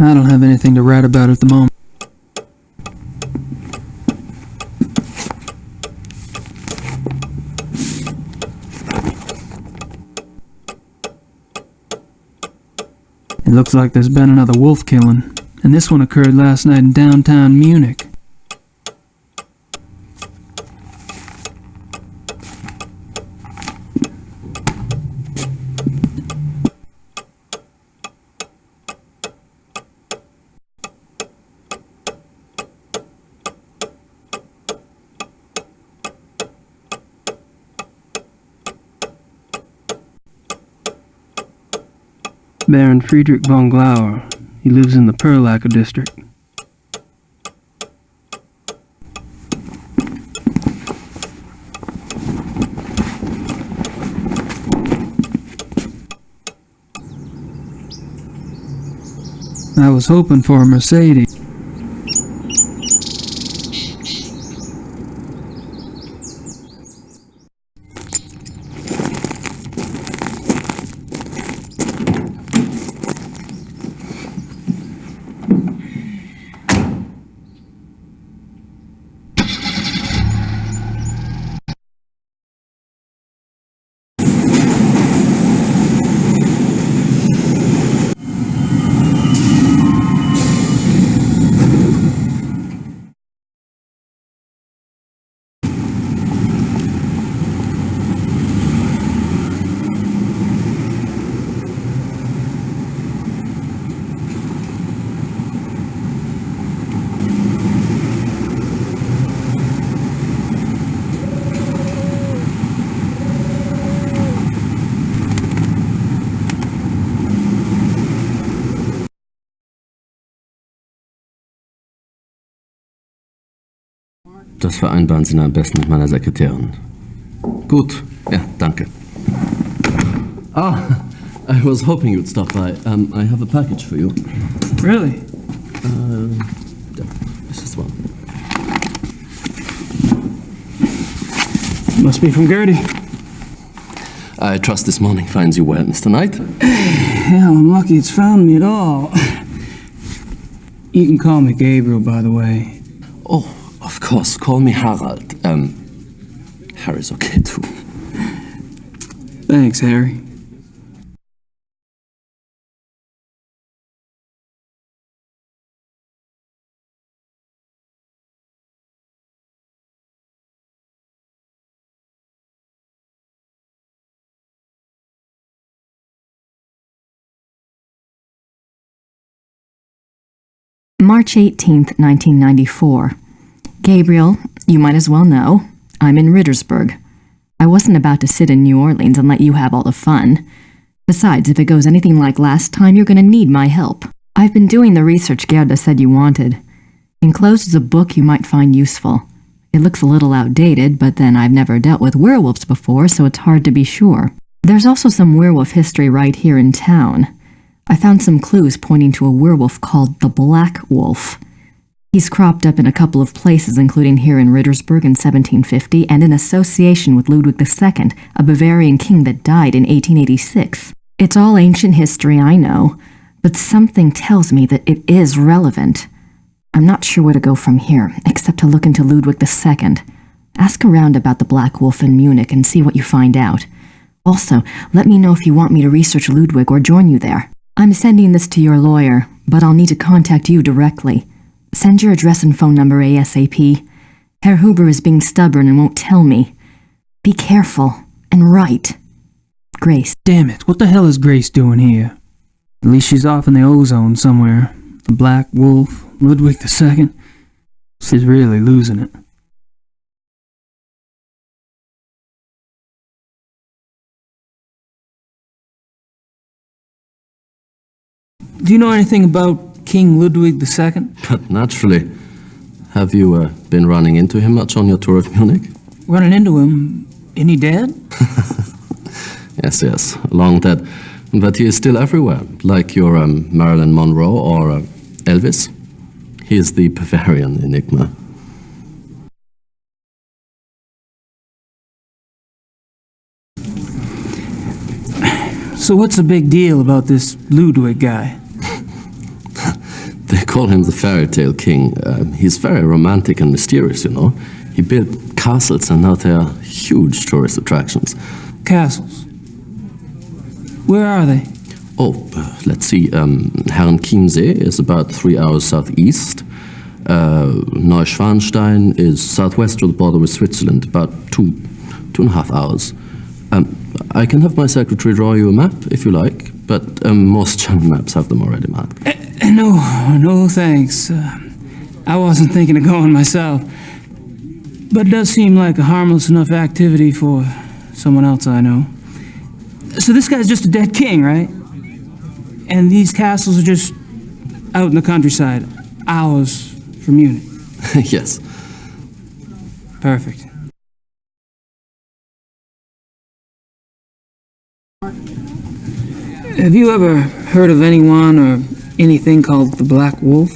I don't have anything to write about at the moment. It looks like there's been another wolf killing, and this one occurred last night in downtown Munich. Baron Friedrich von Glauer. He lives in the Perlacker district. I was hoping for a Mercedes. Das vereinbaren Sie am besten mit meiner Sekretärin. Gut, ja, danke. I was hoping you'd stop by. I have a package for you. Really? This is one. Must be from Gertie. I trust this morning finds you well, Mr. Knight. Hell, I'm lucky it's found me at all. You can call me Gabriel, by the way. Oh, of course. Call me Harald. Harry's okay too. Thanks, Harry. March 18th, 1994. Gabriel, you might as well know, I'm in Rittersburg. I wasn't about to sit in New Orleans and let you have all the fun. Besides, if it goes anything like last time, you're going to need my help. I've been doing the research Gerda said you wanted. Enclosed is a book you might find useful. It looks a little outdated, but then I've never dealt with werewolves before, so it's hard to be sure. There's also some werewolf history right here in town. I found some clues pointing to a werewolf called the Black Wolf. He's cropped up in a couple of places, including here in Rittersberg in 1750 and in association with Ludwig II, a Bavarian king that died in 1886. It's all ancient history, I know, but something tells me that it is relevant. I'm not sure where to go from here, except to look into Ludwig II. Ask around about the Black Wolf in Munich and see what you find out. Also, let me know if you want me to research Ludwig or join you there. I'm sending this to your lawyer, but I'll need to contact you directly. Send your address and phone number ASAP. Herr Huber is being stubborn and won't tell me. Be careful and write. Grace. Damn it, what the hell is Grace doing here? At least she's off in the ozone somewhere. The Black Wolf, Ludwig II. She's really losing it. Do you know anything about King Ludwig II? But naturally. Have you been running into him much on your tour of Munich? Running into him? Ain't he dead? Yes, long dead. But he is still everywhere, like your Marilyn Monroe or Elvis. He is the Bavarian enigma. So what's the big deal about this Ludwig guy? They call him the fairy tale king. He's very romantic and mysterious, you know. He built castles and now they are huge tourist attractions. Castles? Where are they? Oh, let's see. Herrenchiemsee is about 3 hours southeast. Neuschwanstein is southwest of the border with Switzerland, about 2.5 hours. I can have my secretary draw you a map if you like, but most German maps have them already marked. No thanks. I wasn't thinking of going myself. But it does seem like a harmless enough activity for someone else I know. So this guy's just a dead king, right? And these castles are just out in the countryside, hours from Munich. Yes. Perfect. Have you ever heard of anyone or anything called the Black Wolf?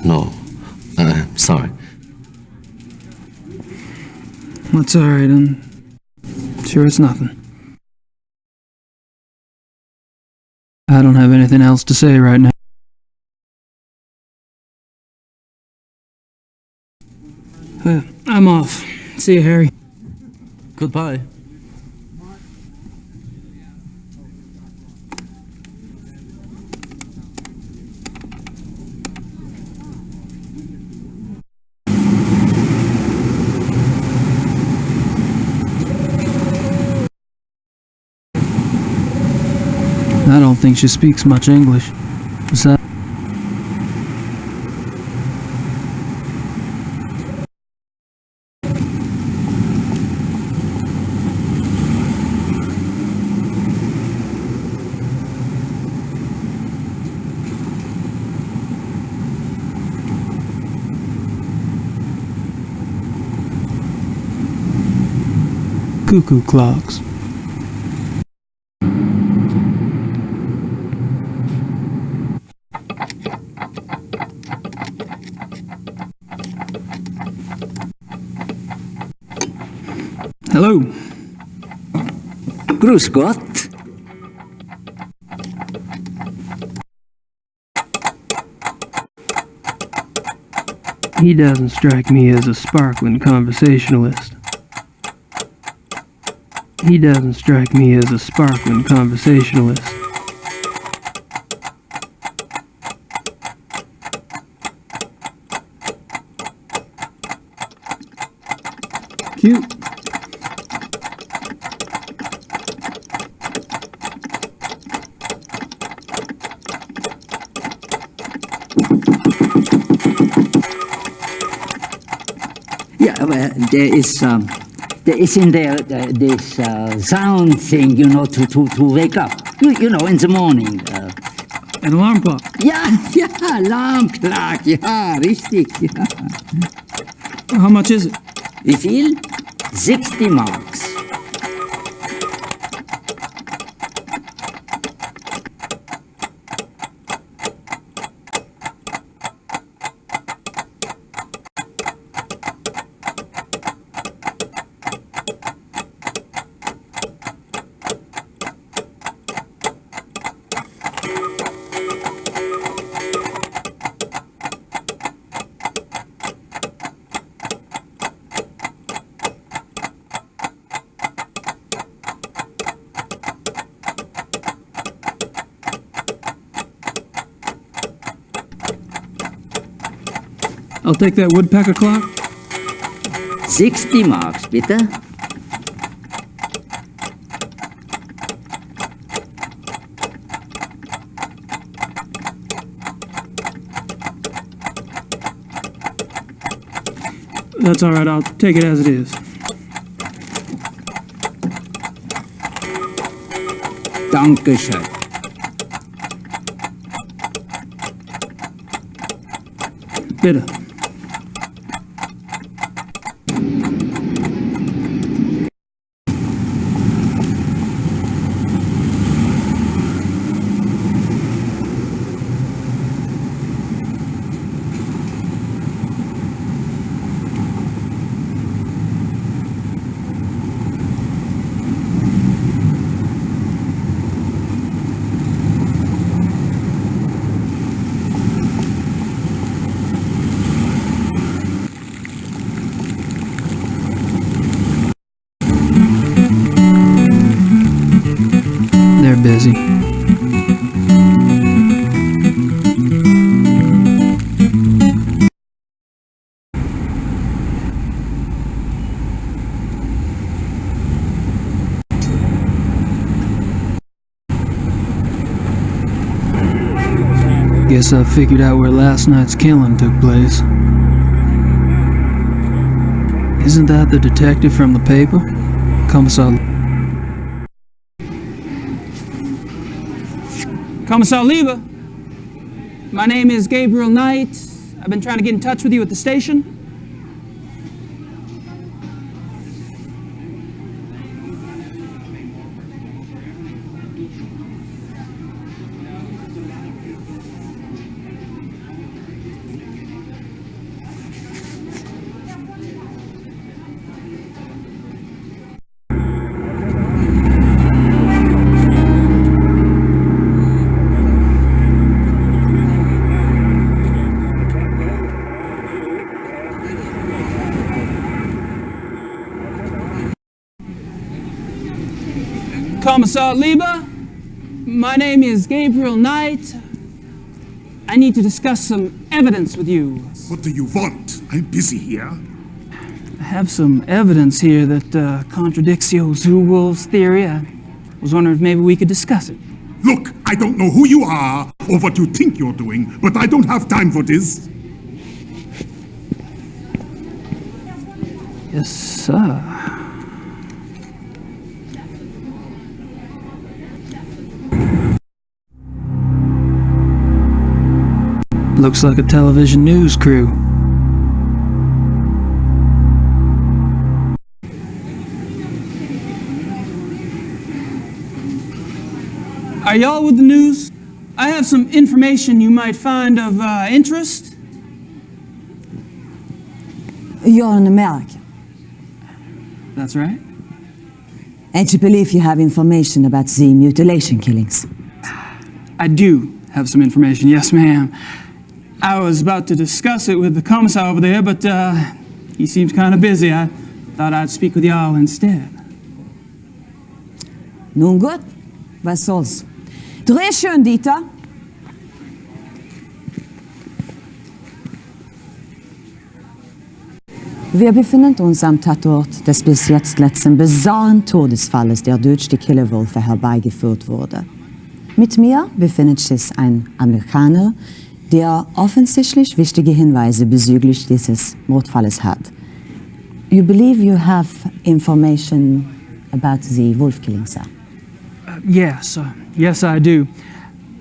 No. Sorry. That's all right. I'm sure it's nothing. I don't have anything else to say right now. I'm off. See you, Harry. Goodbye. I don't think she speaks much English. Besides, cuckoo clocks. Hello. Grüß Gott. He doesn't strike me as a sparkling conversationalist. He doesn't strike me as a sparkling conversationalist. Cute. Yeah, well, there is in there this sound thing, you know, to wake up. You know, in the morning. An alarm clock. Ja, Alarm clock, ja, richtig. Ja. How much is it? Wie viel? 60 marks. I'll take that woodpecker clock. 60 marks, bitte. That's all right, I'll take it as it is. Dankeschön. Bitte. They're busy. Guess I figured out where last night's killing took place. Isn't that the detective from the paper? Commissar Lieber, my name is Gabriel Knight. I've been trying to get in touch with you at the station. Commissar Lieber, my name is Gabriel Knight. I need to discuss some evidence with you. What do you want? I'm busy here. I have some evidence here that contradicts the old zoo wolves theory. I was wondering if maybe we could discuss it. Look, I don't know who you are or what you think you're doing, but I don't have time for this. Yes, sir. Looks like a television news crew. Are y'all with the news? I have some information you might find of interest. You're an American, That's right. and you believe you have information about the mutilation killings. I do have some information, yes ma'am. I was about to discuss it with the commissar over there, but he seems kind of busy. I thought I'd speak with y'all instead. Nun gut, was soll's. Dreh schön, Dieter. Wir befinden uns am Tatort des bis jetzt letzten bizarren Todesfalles, der durch die Killerwölfe herbeigeführt wurde. Mit mir befindet sich ein Amerikaner, der offensichtlich wichtige Hinweise bezüglich dieses Mordfalles hat. You believe you have information about the wolf killing, sir? Yes, I do.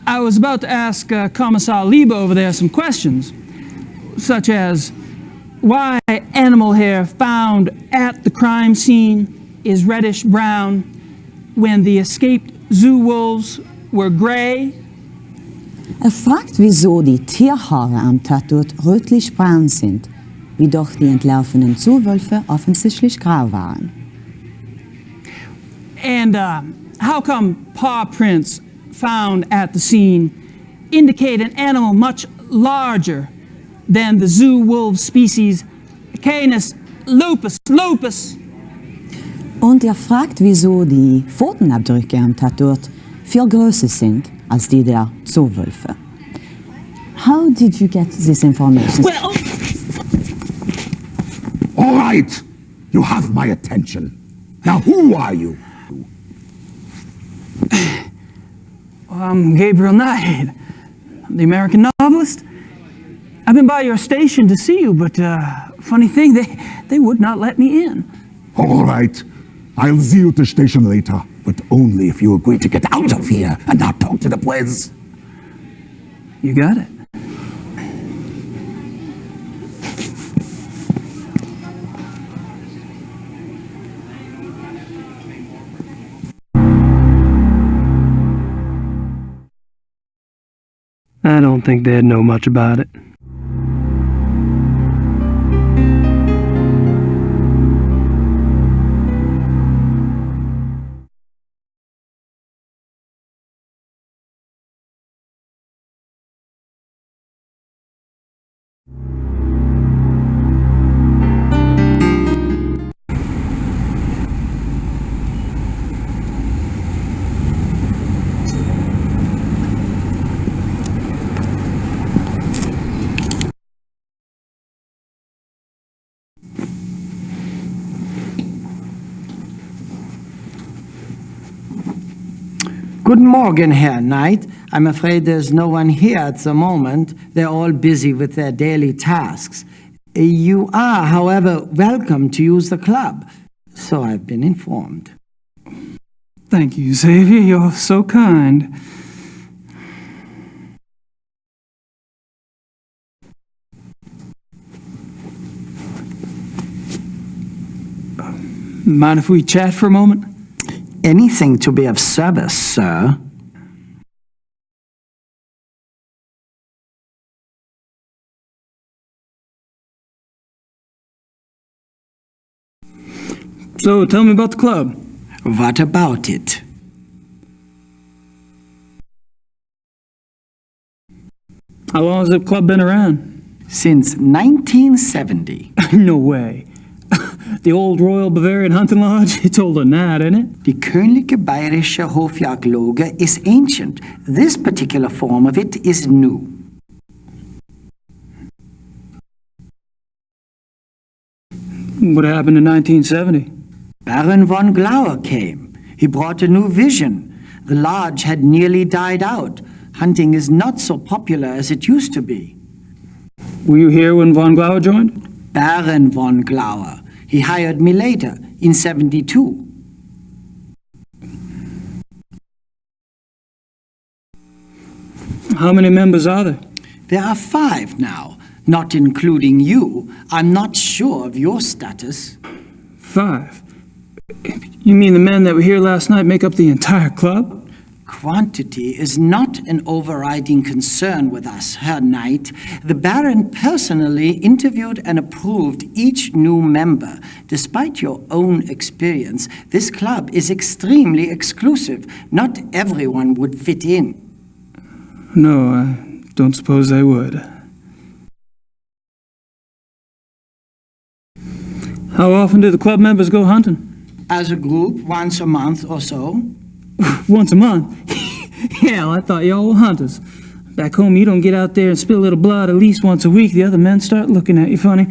I was about to ask Commissar Lieber over there some questions, such as why animal hair found at the crime scene is reddish brown when the escaped zoo wolves were gray. Fragt, wieso die Tierhaare am Tatort rötlich-braun sind, wie doch die entlaufenen Zuwölfe offensichtlich grau waren. And how come paw prints found at the scene indicate an animal much larger than the zoo wolf species Canis lupus. Und fragt, wieso die Pfotenabdrücke am Tatort viel größer sind als die der Zoowölfe. How did you get this information? Well, All right, you have my attention. Now, who are you? I'm Gabriel Knight. I'm the American novelist. I've been by your station to see you, but funny thing, they would not let me in. All right, I'll see you at the station later, but only if you agree to get out of here and not talk to the boys. You got it. I don't think they'd know much about it. Good morning, Herr Knight. I'm afraid there's no one here at the moment. They're all busy with their daily tasks. You are, however, welcome to use the club, so I've been informed. Thank you, Xavier. You're so kind. Mind if we chat for a moment? Anything to be of service, sir. So, tell me about the club. What about it? How long has the club been around? Since 1970. No way. The old Royal Bavarian Hunting Lodge? It's older than that, isn't it? Die Königliche Bayerische Hofjagdloge is ancient. This particular form of it is new. What happened in 1970? Baron von Glauer came. He brought a new vision. The lodge had nearly died out. Hunting is not so popular as it used to be. Were you here when von Glauer joined? Baron von Glauer. He hired me later, in 72. How many members are there? There are 5 now, not including you. I'm not sure of your status. 5? You mean the men that were here last night make up the entire club? Quantity is not an overriding concern with us, Herr Knight. The Baron personally interviewed and approved each new member. Despite your own experience, this club is extremely exclusive. Not everyone would fit in. No, I don't suppose they would. How often do the club members go hunting? As a group, once a month or so. Once a month? Hell, I thought y'all were hunters. Back home, you don't get out there and spill a little blood at least once a week. The other men start looking at you funny.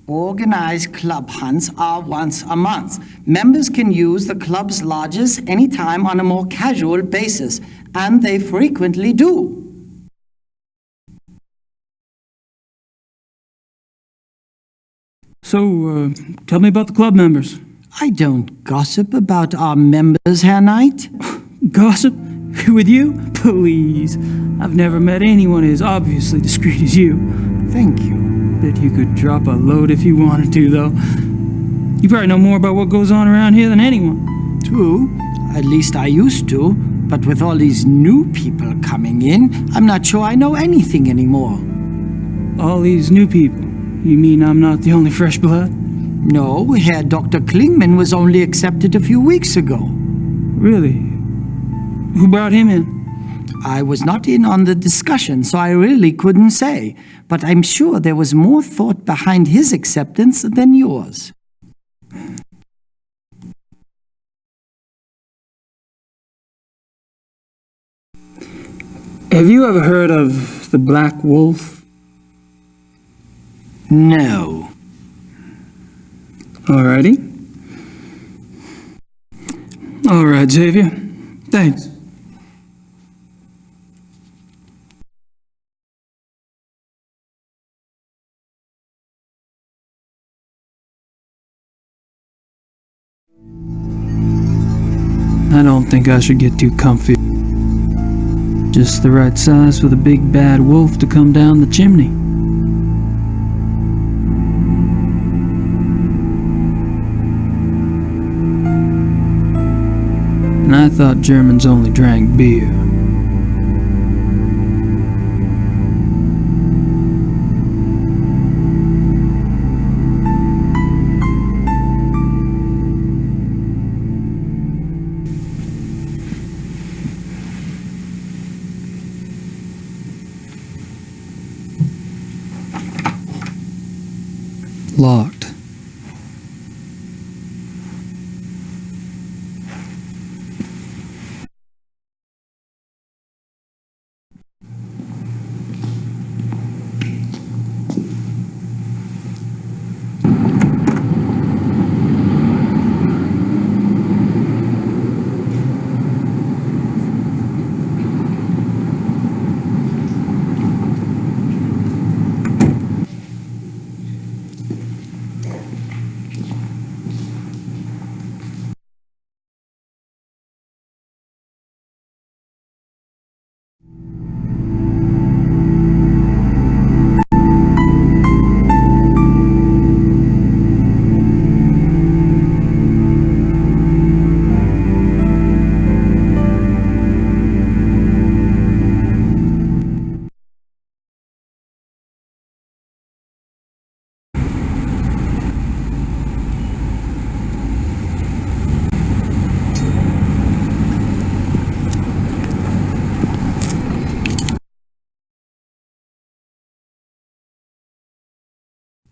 Organized club hunts are once a month. Members can use the club's lodges anytime on a more casual basis, and they frequently do. So, tell me about the club members. I don't gossip about our members, Herr Knight. Gossip? With you? Please. I've never met anyone as obviously discreet as you. Thank you. Bet you could drop a load if you wanted to, though. You probably know more about what goes on around here than anyone. True. At least I used to. But with all these new people coming in, I'm not sure I know anything anymore. All these new people? You mean I'm not the only fresh blood? No, Herr Dr. Klingman was only accepted a few weeks ago. Really? Who brought him in? I was not in on the discussion, so I really couldn't say. But I'm sure there was more thought behind his acceptance than yours. Have you ever heard of the Black Wolf? No. Alrighty. All right, Xavier. Thanks. I don't think I should get too comfy. Just the right size for the big bad wolf to come down the chimney. And I thought Germans only drank beer. Locked.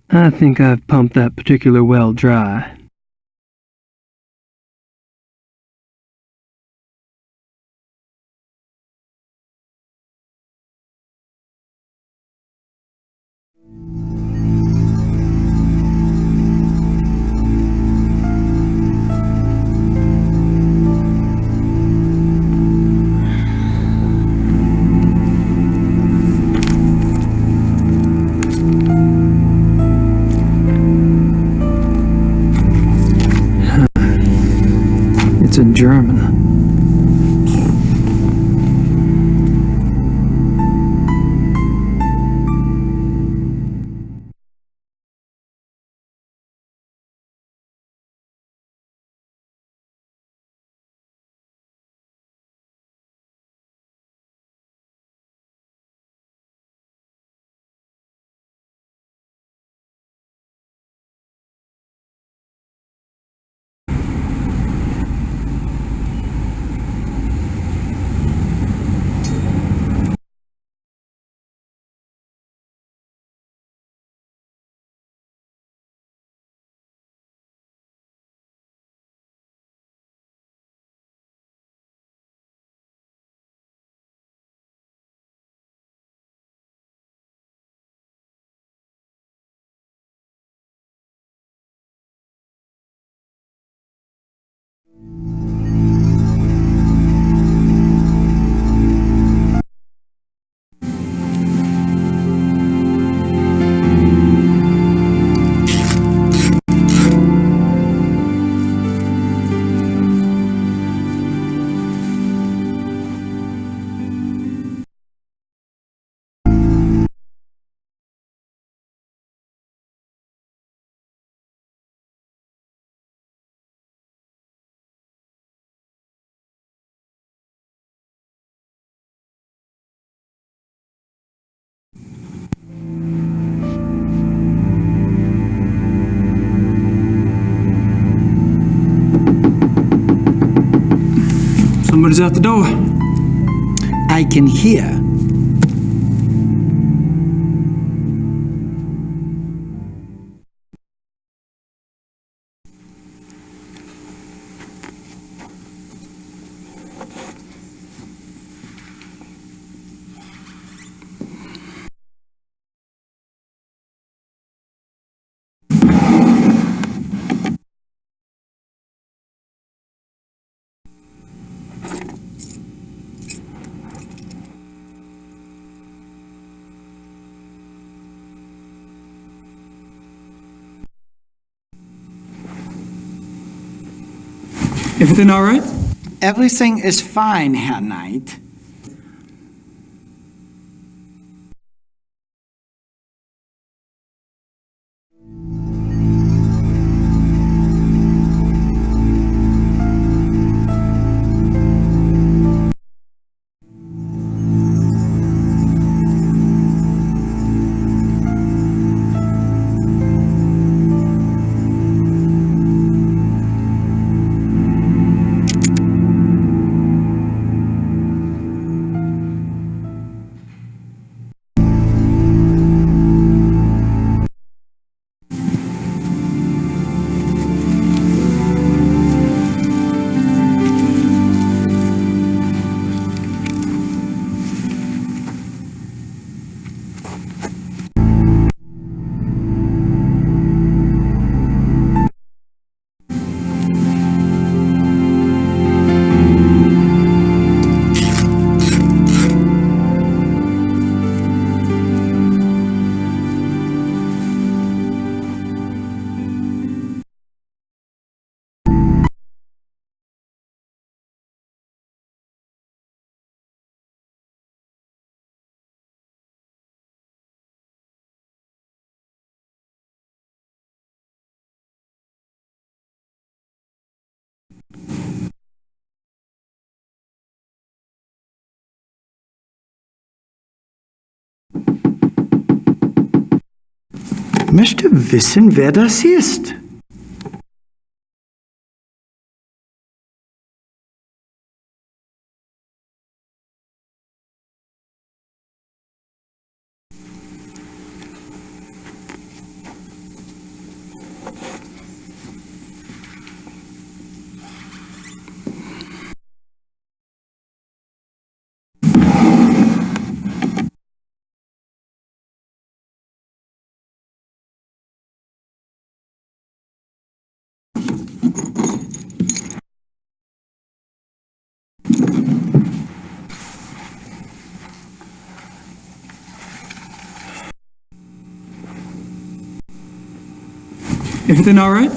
I think I've pumped that particular well dry. It's in German. Somebody's at the door. I can hear. Everything all right? Everything is fine, Herr Knight. Möchte wissen, wer das ist. Everything all right?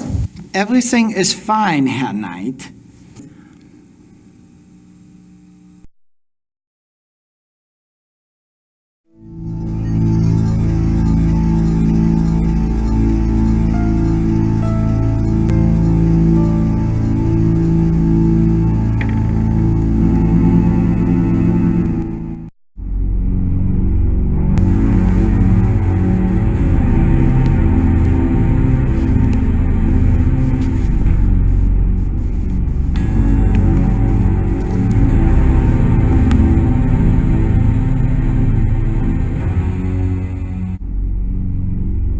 Everything is fine, Herr Knight.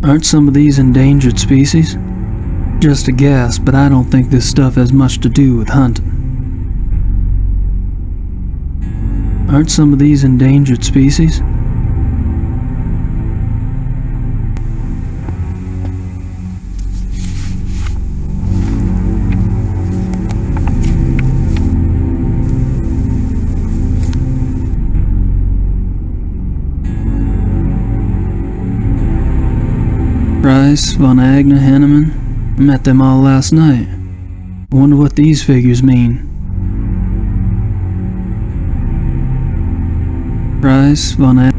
Aren't some of these endangered species? Just a guess, but I don't think this stuff has much to do with hunting. Aren't some of these endangered species? Price, Von Agner, Henneman. I met them all last night. I wonder what these figures mean. Price, Von Agner.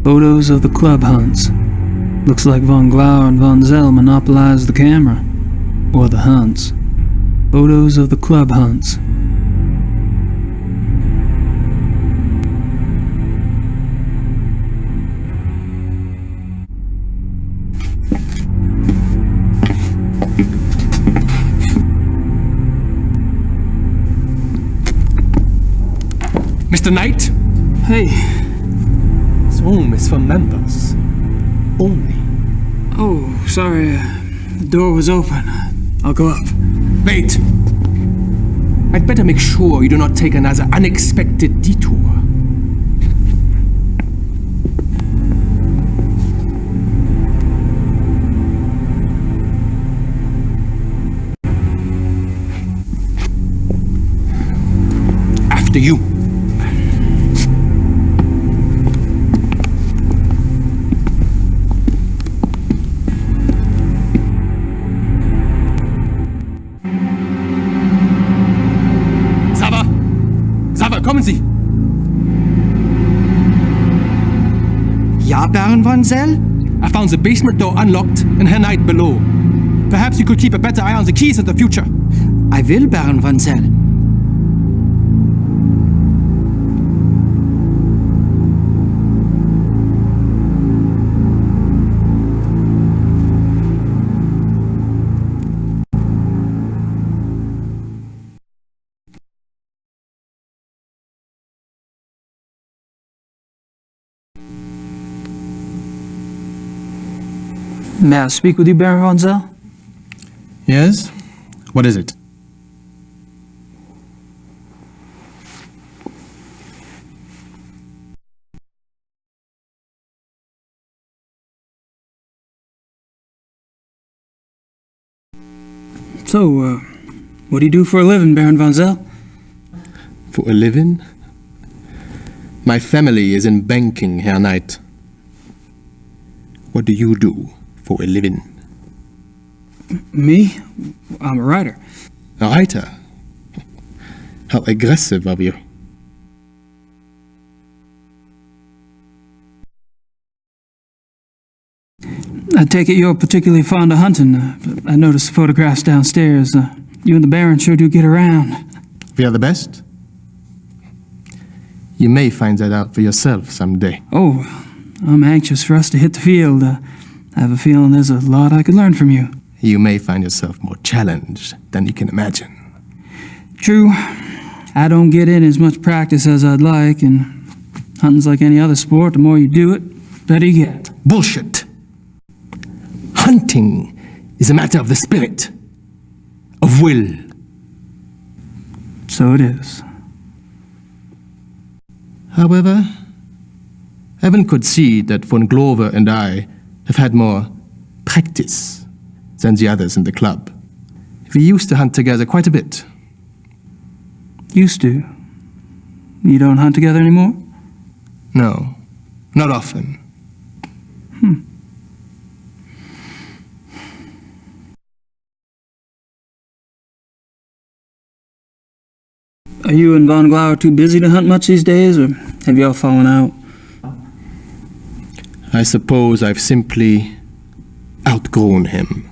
Photos of the club hunts. Looks like Von Glauer and Von Zell monopolized the camera. Or the hunts. Photos of the club hunts. Mr. Knight, Hey. this room is for members only. Oh, sorry. The door was open. I'll go up. Wait. I'd better make sure you do not take another unexpected detour. After you. Sava, kommen Sie! Ja, Baron von Zell? I found the basement door unlocked and Herr Knight below. Perhaps you could keep a better eye on the keys in the future. I will, Baron von Zell. May I speak with you, Baron von Zell? Yes? What is it? So, what do you do for a living, Baron von Zell? For a living? My family is in banking, Herr Knight. What do you do for a living? Me? I'm a writer. A writer? How aggressive of you. I take it you're particularly fond of hunting. I noticed the photographs downstairs. You and the Baron sure do get around. We are the best? You may find that out for yourself someday. Oh, I'm anxious for us to hit the field. I have a feeling there's a lot I could learn from you. You may find yourself more challenged than you can imagine. True. I don't get in as much practice as I'd like, and hunting's like any other sport. The more you do it, the better you get. Bullshit! Hunting is a matter of the spirit, of will. So it is. However, Evan could see that von Glover and I have had more practice than the others in the club. We used to hunt together quite a bit. Used to. You don't hunt together anymore? No, not often. Are you and Von Glauer too busy to hunt much these days, or have you all fallen out? I suppose I've simply outgrown him.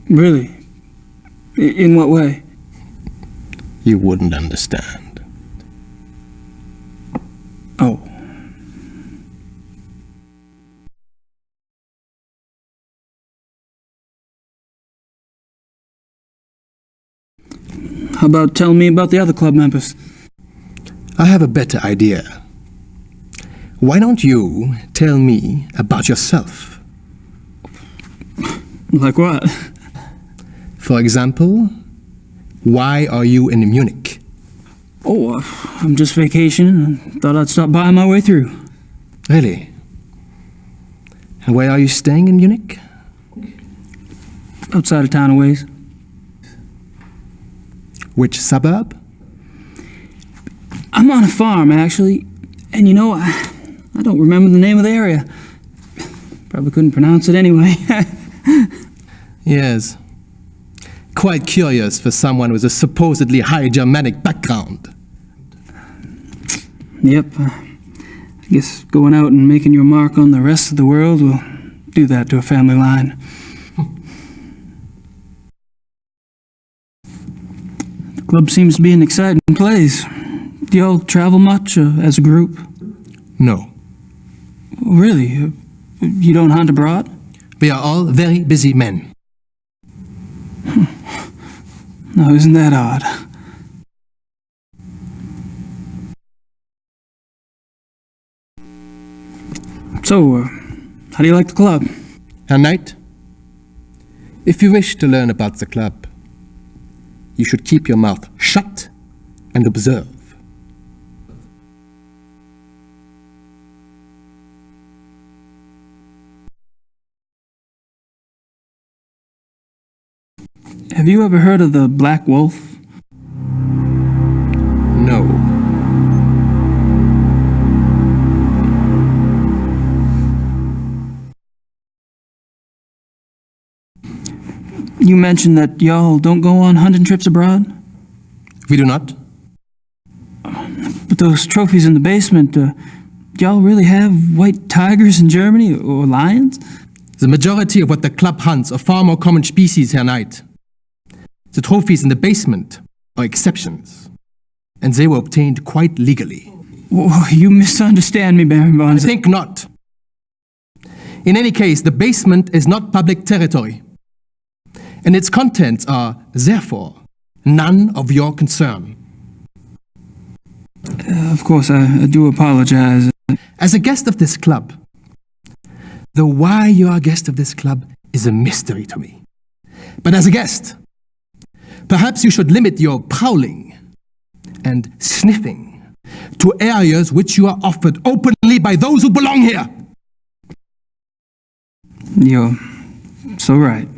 Really? In what way? You wouldn't understand. Oh. How about telling me about the other club members? I have a better idea. Why don't you tell me about yourself? Like what? For example, why are you in Munich? Oh, I'm just vacationing and thought I'd stop by on my way through. Really? And where are you staying in Munich? Outside of town a ways. Which suburb? I'm on a farm, actually. And you know, I don't remember the name of the area. Probably couldn't pronounce it anyway. Yes. Quite curious for someone with a supposedly high Germanic background. Yep. I guess going out and making your mark on the rest of the world will do that to a family line. The club seems to be an exciting place. Do y'all travel much as a group? No. Really? You don't hunt abroad? We are all very busy men. No, isn't that odd? So, how do you like the club? Herr Knight, if you wish to learn about the club, you should keep your mouth shut and observe. Have you ever heard of the Black Wolf? No. You mentioned that y'all don't go on hunting trips abroad? We do not. But those trophies in the basement, y'all really have white tigers in Germany or lions? The majority of what the club hunts are far more common species, Herr Knight. The trophies in the basement are exceptions, and they were obtained quite legally. Whoa, you misunderstand me, Baron von I think not. In any case, the basement is not public territory, and its contents are, therefore, none of your concern. Of course, I do apologize. As a guest of this club, the why you are a guest of this club is a mystery to me. But as a guest, perhaps you should limit your prowling and sniffing to areas which you are offered openly by those who belong here. You're so right.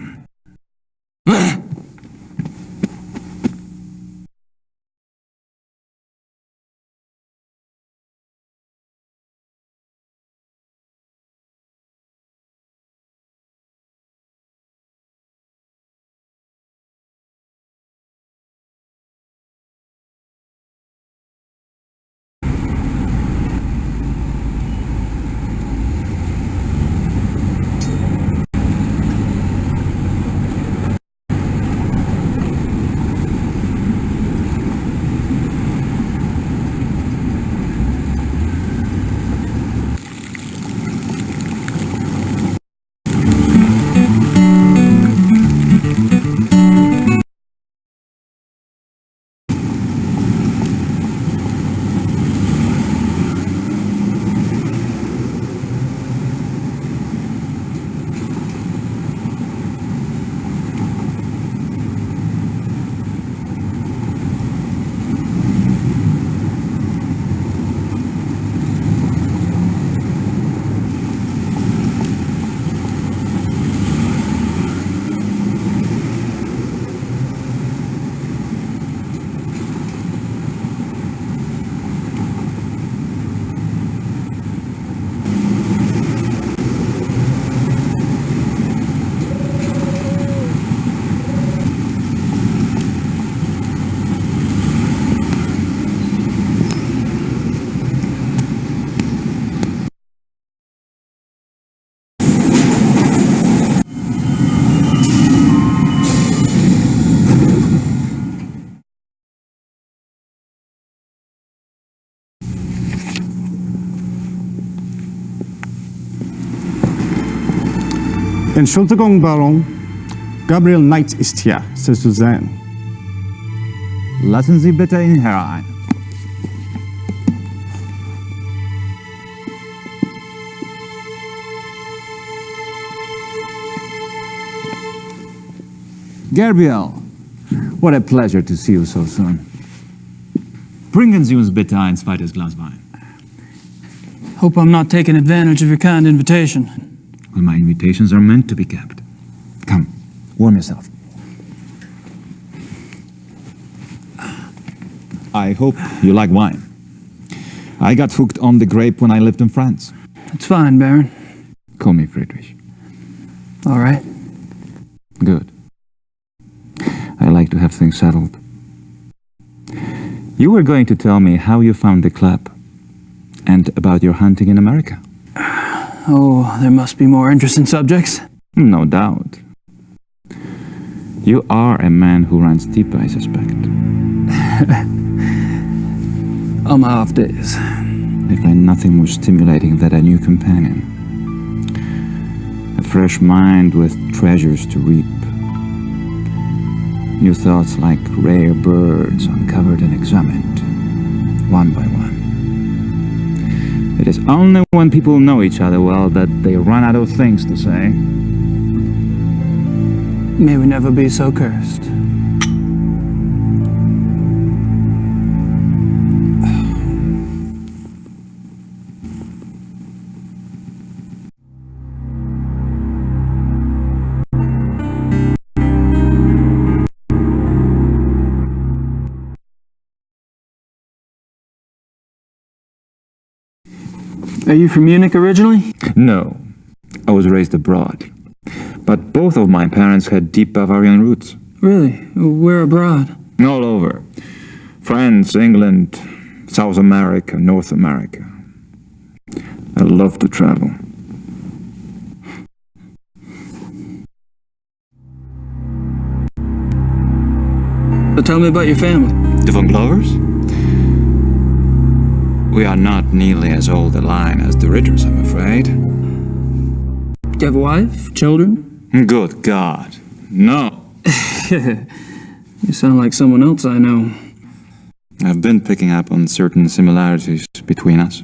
Entschuldigung, Baron. Gabriel Knight ist hier, Sie zu sehen. Lassen Sie bitte ihn herein. Gabriel, what a pleasure to see you so soon. Bringen Sie uns bitte ein zweites Glas Wein. Hope I'm not taking advantage of your kind invitation. Well, my invitations are meant to be kept. Come, warm yourself. I hope you like wine. I got hooked on the grape when I lived in France. It's fine, Baron. Call me Friedrich. All right. Good. I like to have things settled. You were going to tell me how you found the club and about your hunting in America. Oh, there must be more interesting subjects. No doubt. You are a man who runs deep, I suspect. On my off days. I find nothing more stimulating than a new companion. A fresh mind with treasures to reap. New thoughts like rare birds uncovered and examined, one by one. It is only when people know each other well that they run out of things to say. May we never be so cursed. Are you from Munich originally? No, I was raised abroad. But both of my parents had deep Bavarian roots. Really? Where abroad? All over. France, England, South America, North America. I love to travel. So tell me about your family. The Von Glovers? We are not nearly as old a line as the Ritters, I'm afraid. Do you have a wife? Children? Good God, no. You sound like someone else I know. I've been picking up on certain similarities between us.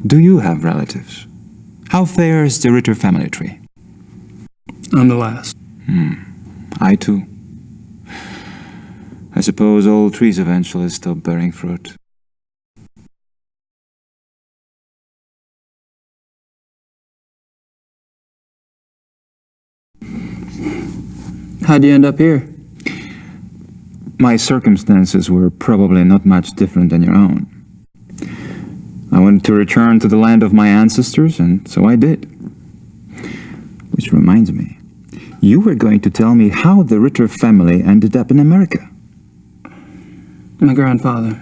Do you have relatives? How fares the Ritter family tree? I'm the last. I too. I suppose all trees eventually stop bearing fruit. How'd you end up here? My circumstances were probably not much different than your own. I wanted to return to the land of my ancestors, and so I did. Which reminds me, you were going to tell me how the Ritter family ended up in America. My grandfather.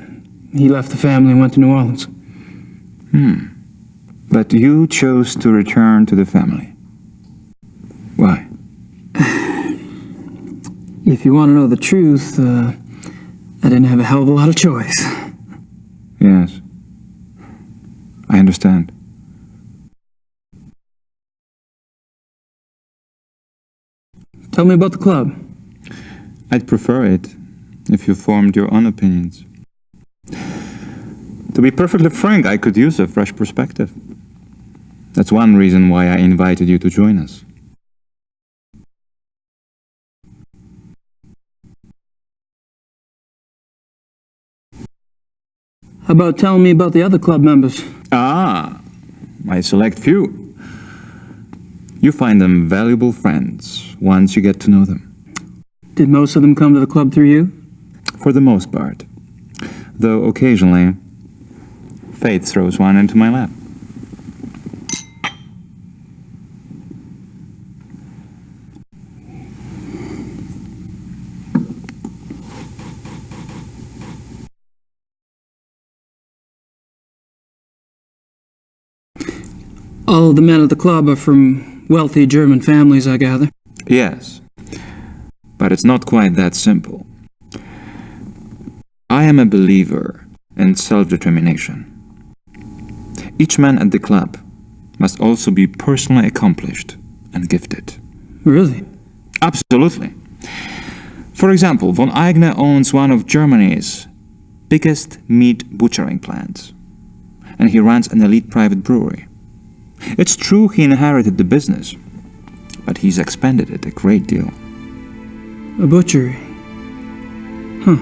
He left the family and went to New Orleans. But you chose to return to the family. Why? If you want to know the truth, I didn't have a hell of a lot of choice. Yes. I understand. Tell me about the club. I'd prefer it if you formed your own opinions. To be perfectly frank, I could use a fresh perspective. That's one reason why I invited you to join us. How about telling me about the other club members? Ah, my select few. You find them valuable friends once you get to know them. Did most of them come to the club through you? For the most part. Though occasionally, fate throws one into my lap. All of the men at the club are from wealthy German families, I gather. Yes, but it's not quite that simple. I am a believer in self-determination. Each man at the club must also be personally accomplished and gifted. Really? Absolutely. For example, von Eigner owns one of Germany's biggest meat butchering plants, and he runs an elite private brewery. It's true he inherited the business, but he's expanded it a great deal. A butchery. Huh.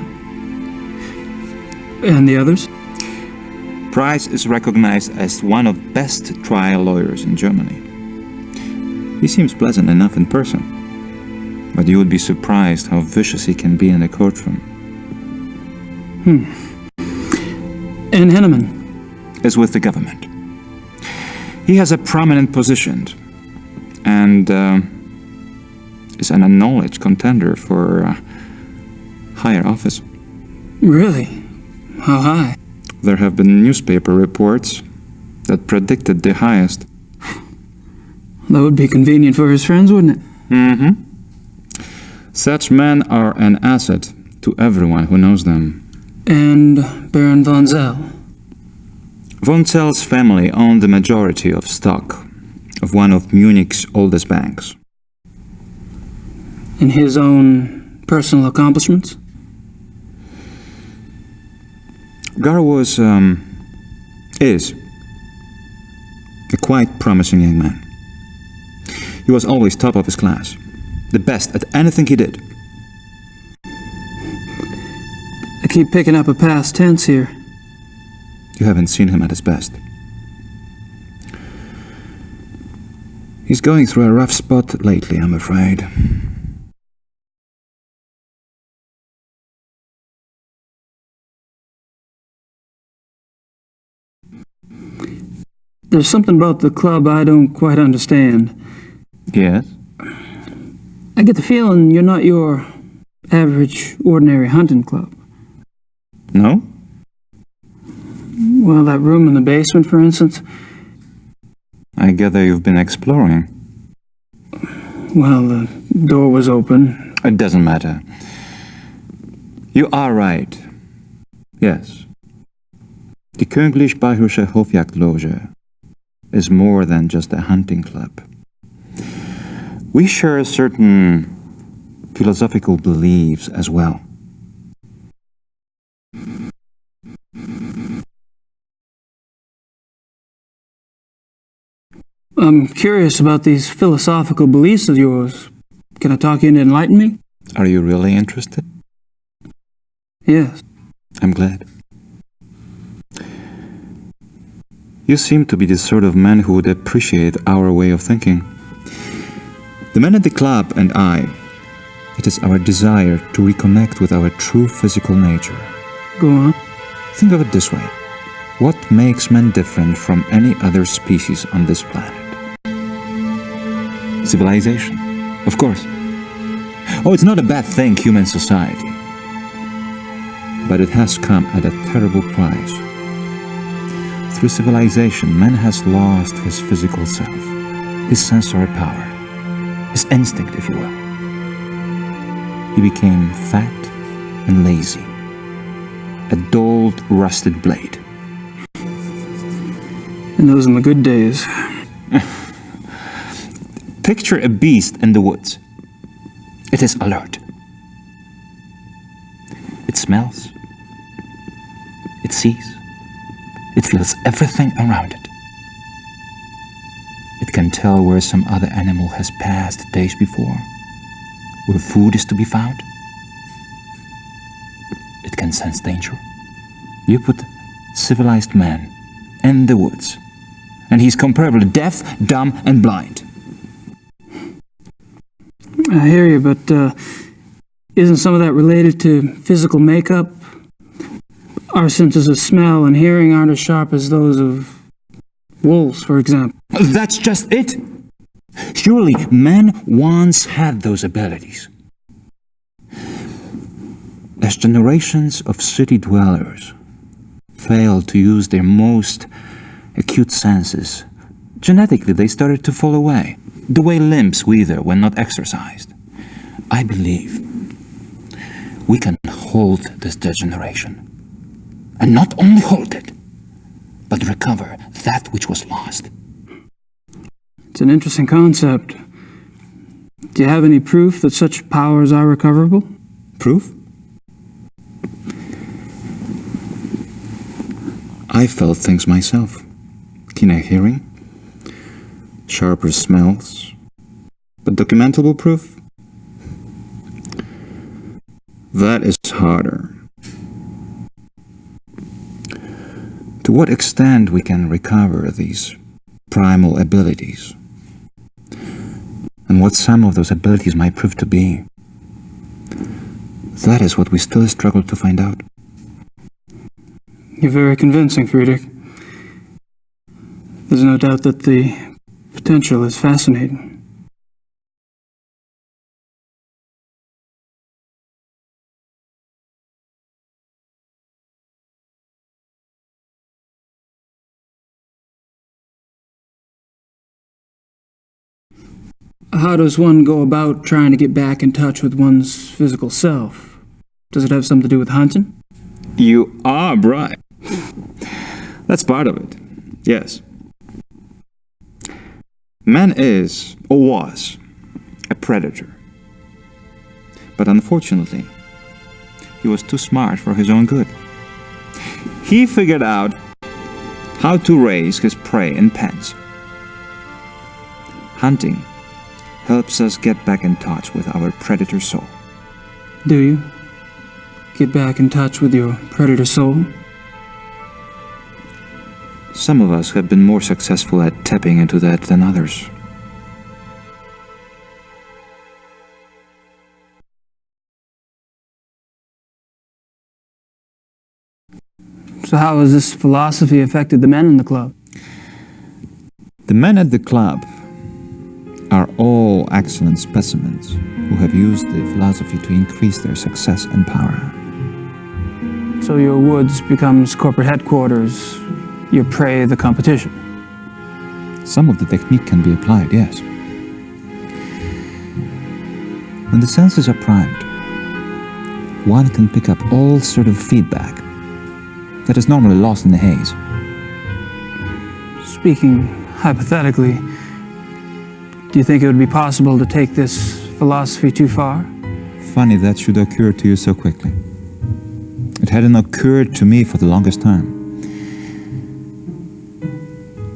And the others? Price is recognized as one of the best trial lawyers in Germany. He seems pleasant enough in person, but you would be surprised how vicious he can be in a courtroom. And Henneman? Is with the government. He has a prominent position and is an acknowledged contender for higher office. Really? How high? There have been newspaper reports that predicted the highest. That would be convenient for his friends, wouldn't it? Such men are an asset to everyone who knows them. And Baron von Zell? Von Zell's family owned the majority of stock of one of Munich's oldest banks. And his own personal accomplishments? Gar is A quite promising young man. He was always top of his class, the best at anything he did. I keep picking up a past tense here. You haven't seen him at his best. He's going through a rough spot lately, I'm afraid. There's something about the club I don't quite understand. Yes? I get the feeling you're not your average, ordinary hunting club. No? Well, that room in the basement, for instance. I gather you've been exploring. Well, the door was open. It doesn't matter. You are right. Yes. The Königlich Bayerische Hofjagdloge is more than just a hunting club. We share certain philosophical beliefs as well. I'm curious about these philosophical beliefs of yours. Can I talk you into enlighten me? Are you really interested? Yes. I'm glad. You seem to be the sort of man who would appreciate our way of thinking. The men at the club and I, it is our desire to reconnect with our true physical nature. Go on. Think of it this way. What makes man different from any other species on this planet? Civilization, of course. Oh, it's not a bad thing, human society. But it has come at a terrible price. Through civilization, man has lost his physical self, his sensory power, his instinct, if you will. He became fat and lazy, a dulled, rusted blade. And those are the good days. Picture a beast in the woods. It is alert. It smells. It sees. It feels everything around it. It can tell where some other animal has passed days before, where food is to be found. It can sense danger. You put civilized man in the woods, and he's comparably deaf, dumb, and blind. I hear you, but isn't some of that related to physical makeup? Our senses of smell and hearing aren't as sharp as those of wolves, for example. That's just it. Surely man once had those abilities. As generations of city dwellers failed to use their most acute senses, genetically they started to fall away, the way limbs wither when not exercised. I believe we can hold this degeneration. And not only hold it, but recover that which was lost. It's an interesting concept. Do you have any proof that such powers are recoverable? Proof? I felt things myself. Keener hearing, sharper smells, but documentable proof? That is harder. To what extent we can recover these primal abilities, and what some of those abilities might prove to be, that is what we still struggle to find out. You're very convincing, Friedrich. There's no doubt that the potential is fascinating. How does one go about trying to get back in touch with one's physical self? Does it have something to do with hunting? You are right. That's part of it, yes. Man is, or was, a predator. But unfortunately, he was too smart for his own good. He figured out how to raise his prey in pens. Hunting helps us get back in touch with our predator soul. Do you? Get back in touch with your predator soul? Some of us have been more successful at tapping into that than others. So how has this philosophy affected the men in the club? The men at the club are all excellent specimens who have used the philosophy to increase their success and power. So your woods becomes corporate headquarters, your prey the competition. Some of the technique can be applied, yes. When the senses are primed, one can pick up all sort of feedback that is normally lost in the haze. Speaking hypothetically, do you think it would be possible to take this philosophy too far? Funny that should occur to you so quickly. It hadn't occurred to me for the longest time.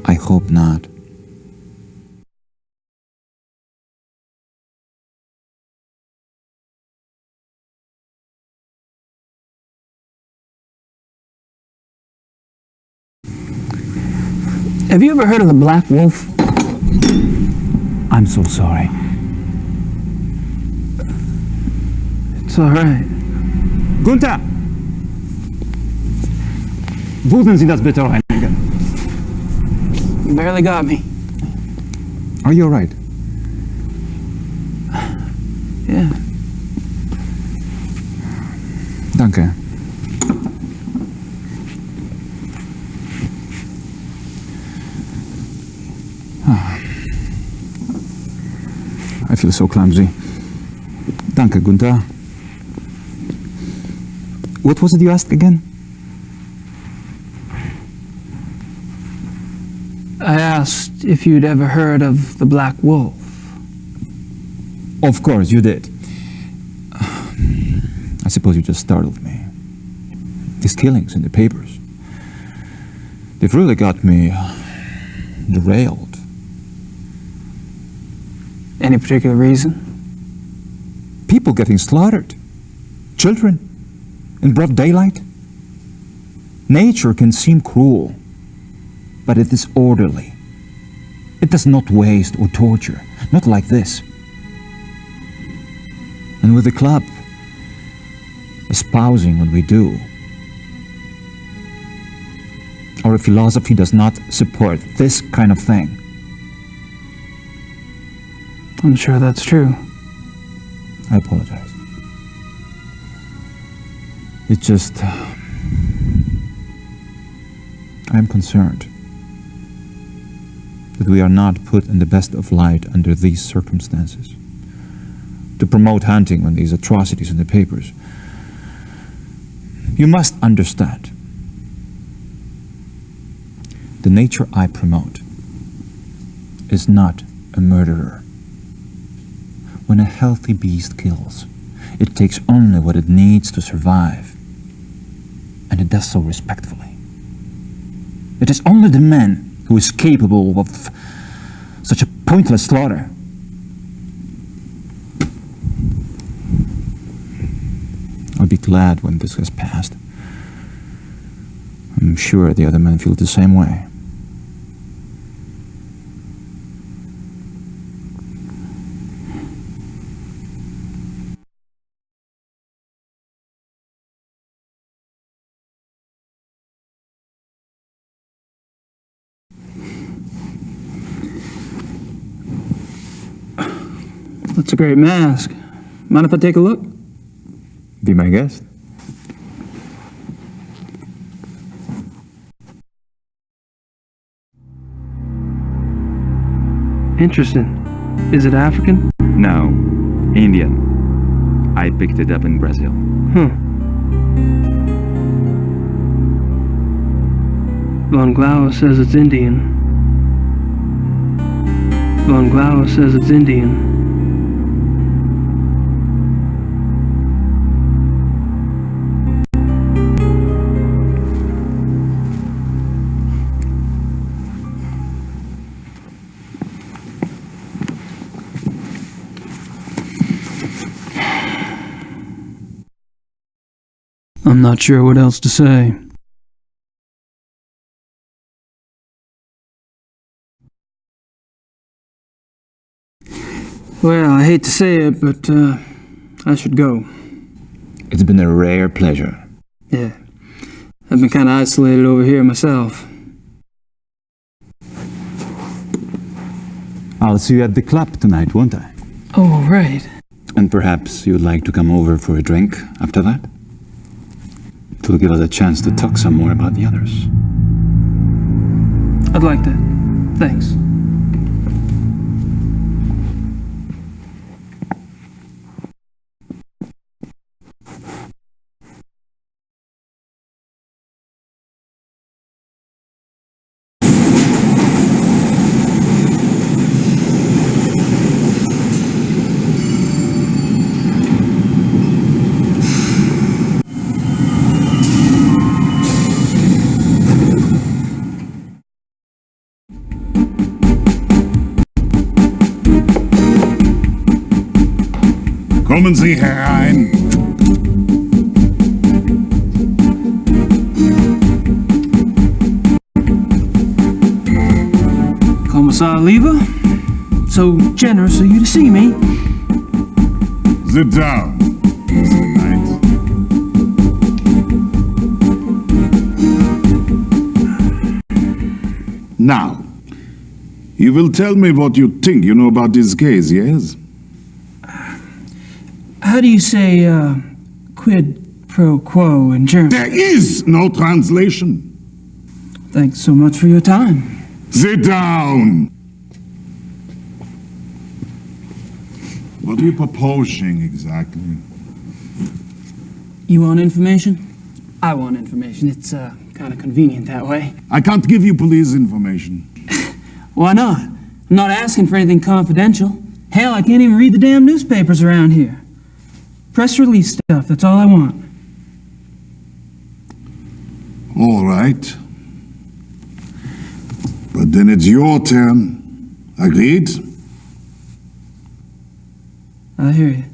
I hope not. Have you ever heard of the Black Wolf? I'm so sorry. It's all right. Gunther! Würden Sie das bitte reinigen? You barely got me. Are you all right? Yeah. Danke. I feel so clumsy. Danke, Gunther. What was it you asked again? I asked if you'd ever heard of the Black Wolf. Of course, you did. I suppose you just startled me. These killings in the papers, they've really got me derailed. Any particular reason? People getting slaughtered. Children. In broad daylight. Nature can seem cruel, but it is orderly. It does not waste or torture. Not like this. And with the club espousing what we do, our philosophy does not support this kind of thing. I'm sure that's true. I apologize. It's just... I'm concerned that we are not put in the best of light under these circumstances. To promote hunting when these atrocities in the papers. You must understand. The nature I promote is not a murderer. When a healthy beast kills, it takes only what it needs to survive, and it does so respectfully. It is only the man who is capable of such a pointless slaughter. I'll be glad when this has passed. I'm sure the other men feel the same way. That's a great mask. Mind if I take a look? Be my guest. Interesting. Is it African? No, Indian. I picked it up in Brazil. Von Glauer says it's Indian. Von Glauer says it's Indian. I'm not sure what else to say. Well, I hate to say it, but I should go. It's been a rare pleasure. Yeah. I've been kind of isolated over here myself. I'll see you at the club tonight, won't I? Oh, right. And perhaps you'd like to come over for a drink after that? It'll give us a chance to talk some more about the others. I'd like that. Thanks. Kommen Sie herein. Commissar Lever, so generous of you to see me. Sit down, Mr. Knight. Now, you will tell me what you think you know about this case, yes? How do you say, quid pro quo in German? There is no translation. Thanks so much for your time. Sit down. What are you proposing exactly? You want information? I want information. It's, kind of convenient that way. I can't give you police information. Why not? I'm not asking for anything confidential. Hell, I can't even read the damn newspapers around here. Press release stuff, that's all I want. All right. But then it's your turn. Agreed? I hear you.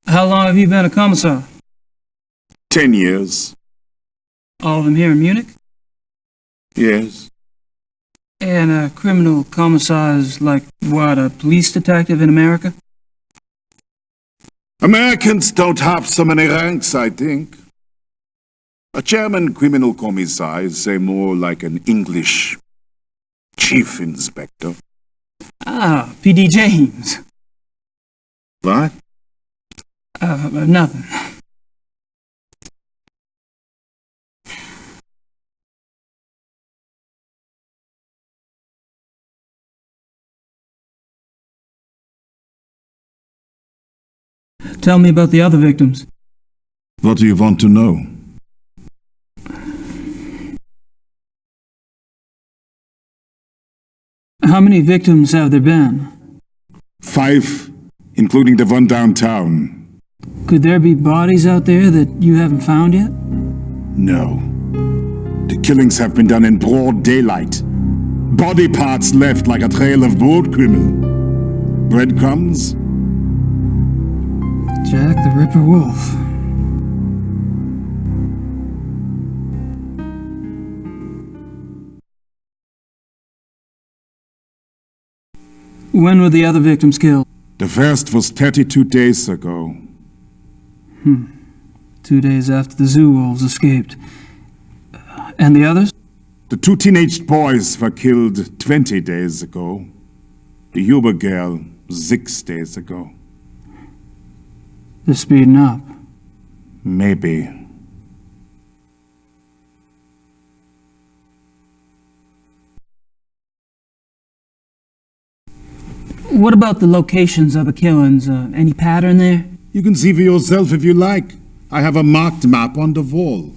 How long have you been a commissar? 10 years. All of them here in Munich? Yes. And a criminal commissar is like, what, a police detective in America? Americans don't have so many ranks, I think. A German criminal commissar is, say, more like an English chief inspector. Ah, P.D. James. What? Nothing. Tell me about the other victims. What do you want to know? How many victims have there been? 5, including the one downtown. Could there be bodies out there that you haven't found yet? No. The killings have been done in broad daylight. Body parts left like a trail of broad criminal. Breadcrumbs? Jack the Ripper Wolf. When were the other victims killed? The first was 32 days ago. 2 days after the zoo wolves escaped. And the others? The 2 teenage boys were killed 20 days ago. The Huber girl 6 days ago. They're speeding up. Maybe. What about the locations of the killings? Any pattern there? You can see for yourself if you like. I have a marked map on the wall.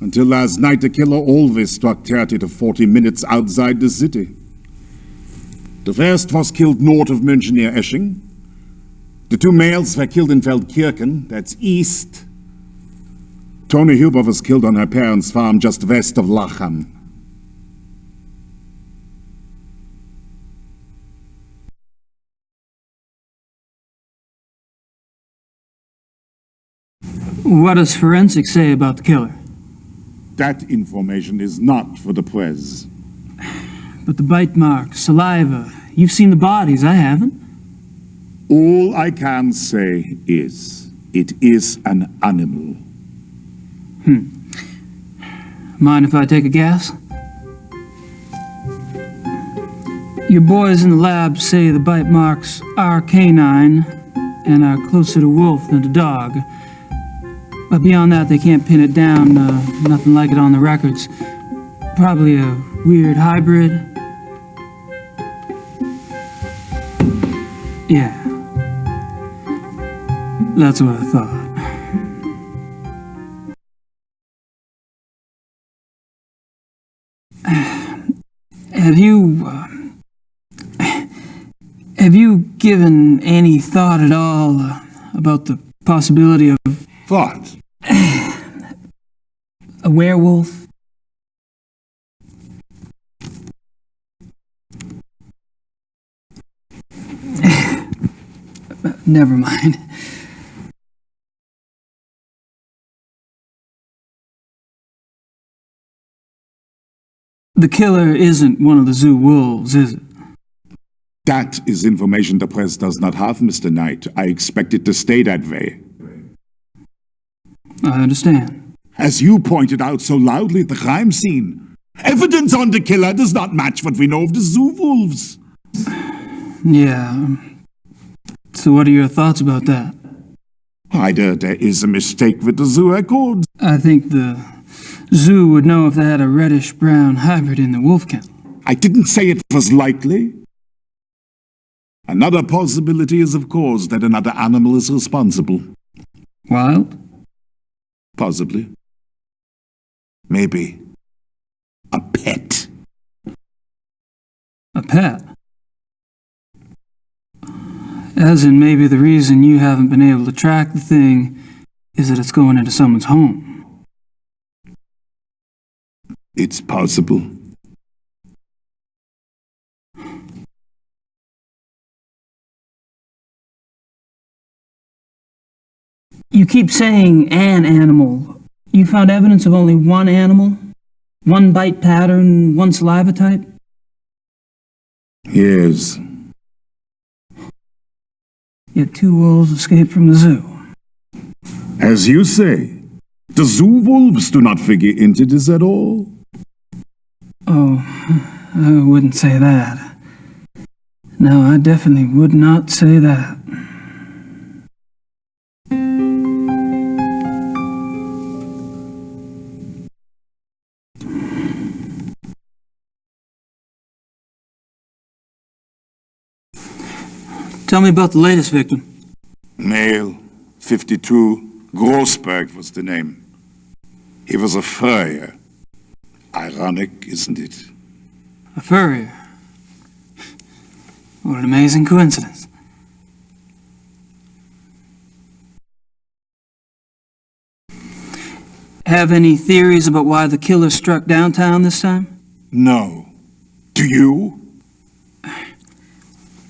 Until last night, the killer always struck 30 to 40 minutes outside the city. The first was killed north of München near Esching. The two males were killed in Feldkirchen, that's east. Tony Huber was killed on her parents' farm just west of Lacham. What does forensics say about the killer? That information is not for the press. But the bite marks, saliva, you've seen the bodies, I haven't. All I can say is, it is an animal. Mind if I take a guess? Your boys in the lab say the bite marks are canine and are closer to wolf than to dog. But beyond that, they can't pin it down, nothing like it on the records. Probably a weird hybrid. Yeah. That's what I thought. Have you given any thought at all about the possibility of What? a werewolf? Never mind. The killer isn't one of the zoo wolves, is it? That is information the press does not have, Mr. Knight. I expect it to stay that way. I understand. As you pointed out so loudly at the crime scene, evidence on the killer does not match what we know of the zoo wolves. Yeah. So what are your thoughts about that? Either there is a mistake with the zoo records. I think the zoo would know if they had a reddish-brown hybrid in the wolf kennel. I didn't say it was likely. Another possibility is, of course, that another animal is responsible. Wild? Possibly. Maybe. A pet. A pet? As in, maybe the reason you haven't been able to track the thing is that it's going into someone's home. It's possible. You keep saying an animal. You found evidence of only one animal? One bite pattern, one saliva type? Yes. Yet two wolves escaped from the zoo. As you say, the zoo wolves do not figure into this at all. Oh, I wouldn't say that. No, I definitely would not say that. Tell me about the latest victim. Male, 52, Grossberg was the name. He was a furrier. Ironic, isn't it? A furrier. What an amazing coincidence. Have any theories about why the killer struck downtown this time? No. Do you?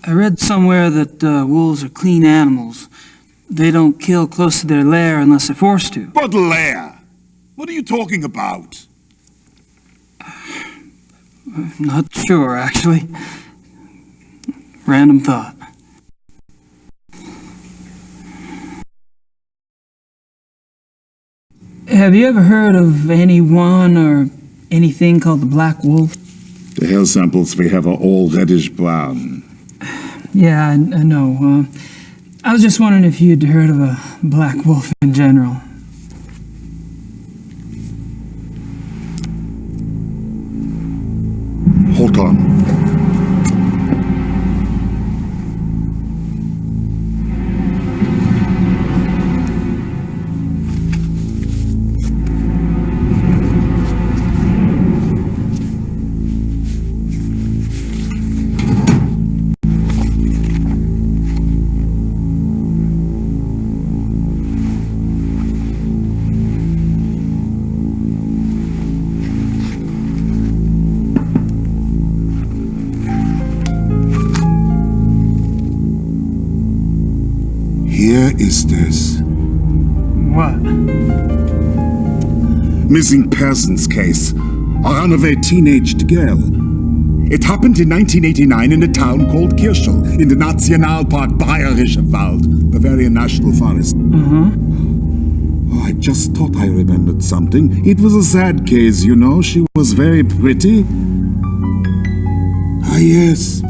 I read somewhere that wolves are clean animals. They don't kill close to their lair unless they're forced to. But lair? What are you talking about? Not sure, actually. Random thought. Have you ever heard of anyone or anything called the Black Wolf? The hair samples we have are all reddish-brown. Yeah, I know. I was just wondering if you'd heard of a black wolf in general. Hold on. Hier ist es. What? Missing persons case. A runaway teenaged girl. It happened in 1989 in a town called Kirschel, in the Nationalpark Bayerischer Wald, Bavarian National Forest. Oh, I just thought I remembered something. It was a sad case, you know. She was very pretty. Ah, yes.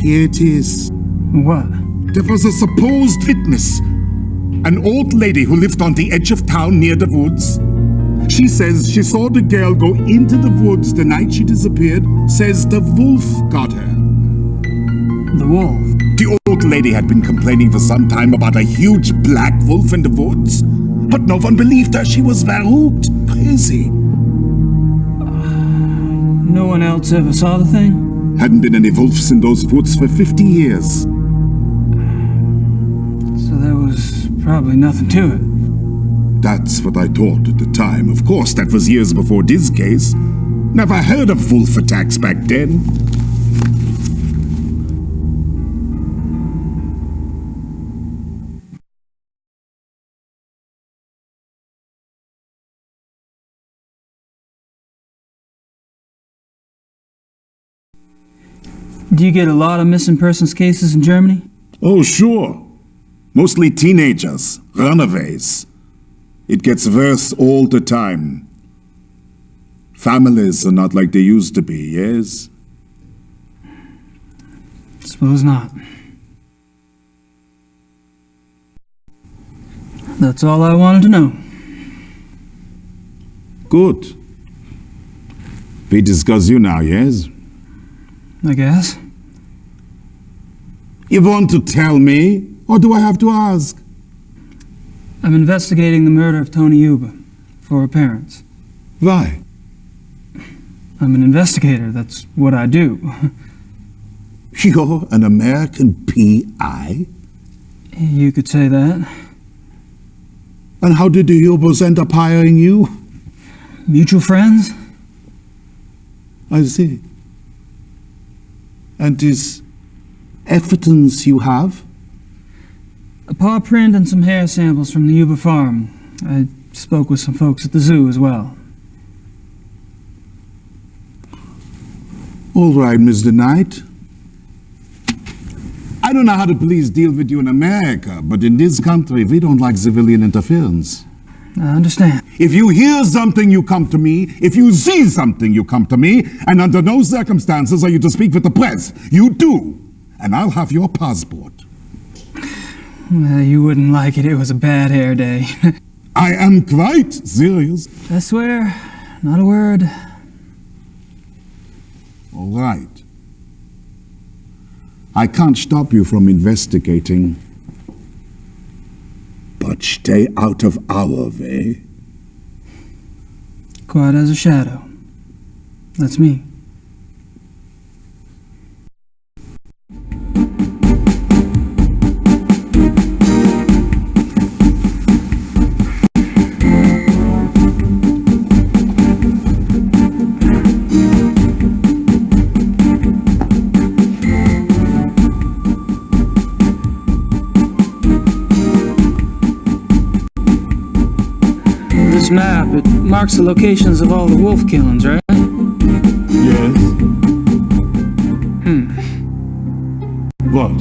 Here it is. What? There was a supposed witness. An old lady who lived on the edge of town near the woods. She says she saw the girl go into the woods the night she disappeared. Says the wolf got her. The wolf? The old lady had been complaining for some time about a huge black wolf in the woods. But no one believed her. She was verrückt, crazy. No one else ever saw the thing? Hadn't been any wolves in those woods for 50 years. So there was probably nothing to it. That's what I thought at the time. Of course, that was years before this case. Never heard of wolf attacks back then. Do you get a lot of missing persons cases in Germany? Oh, sure. Mostly teenagers, runaways. It gets worse all the time. Families are not like they used to be, yes? Suppose not. That's all I wanted to know. Good. We discuss you now, yes? I guess. You want to tell me, or do I have to ask? I'm investigating the murder of Tony Yuba for her parents. Why? I'm an investigator. That's what I do. You're an American PI? You could say that. And how did the Yubas end up hiring you? Mutual friends? I see. And this evidence you have? A paw print and some hair samples from the Yuba farm. I spoke with some folks at the zoo as well. All right, Mr. Knight. I don't know how the police deal with you in America, but in this country, we don't like civilian interference. I understand. If you hear something, you come to me. If you see something, you come to me. And under no circumstances are you to speak with the press. You do. And I'll have your passport. You wouldn't like it. It was a bad hair day. I am quite serious. I swear, not a word. All right. I can't stop you from investigating. But stay out of our way. Quiet as a shadow. That's me. This map, it marks the locations of all the wolf killings, right? Yes. What?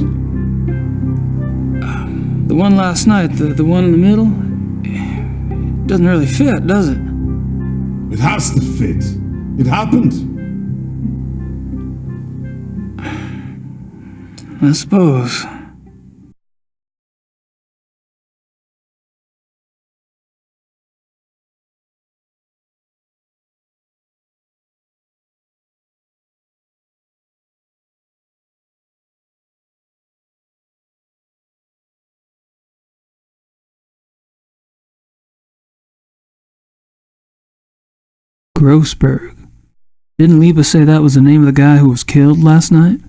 The one last night, the one in the middle, it doesn't really fit, does it? It has to fit. It happened. I suppose. Grossberg. Didn't Liba say that was the name of the guy who was killed last night?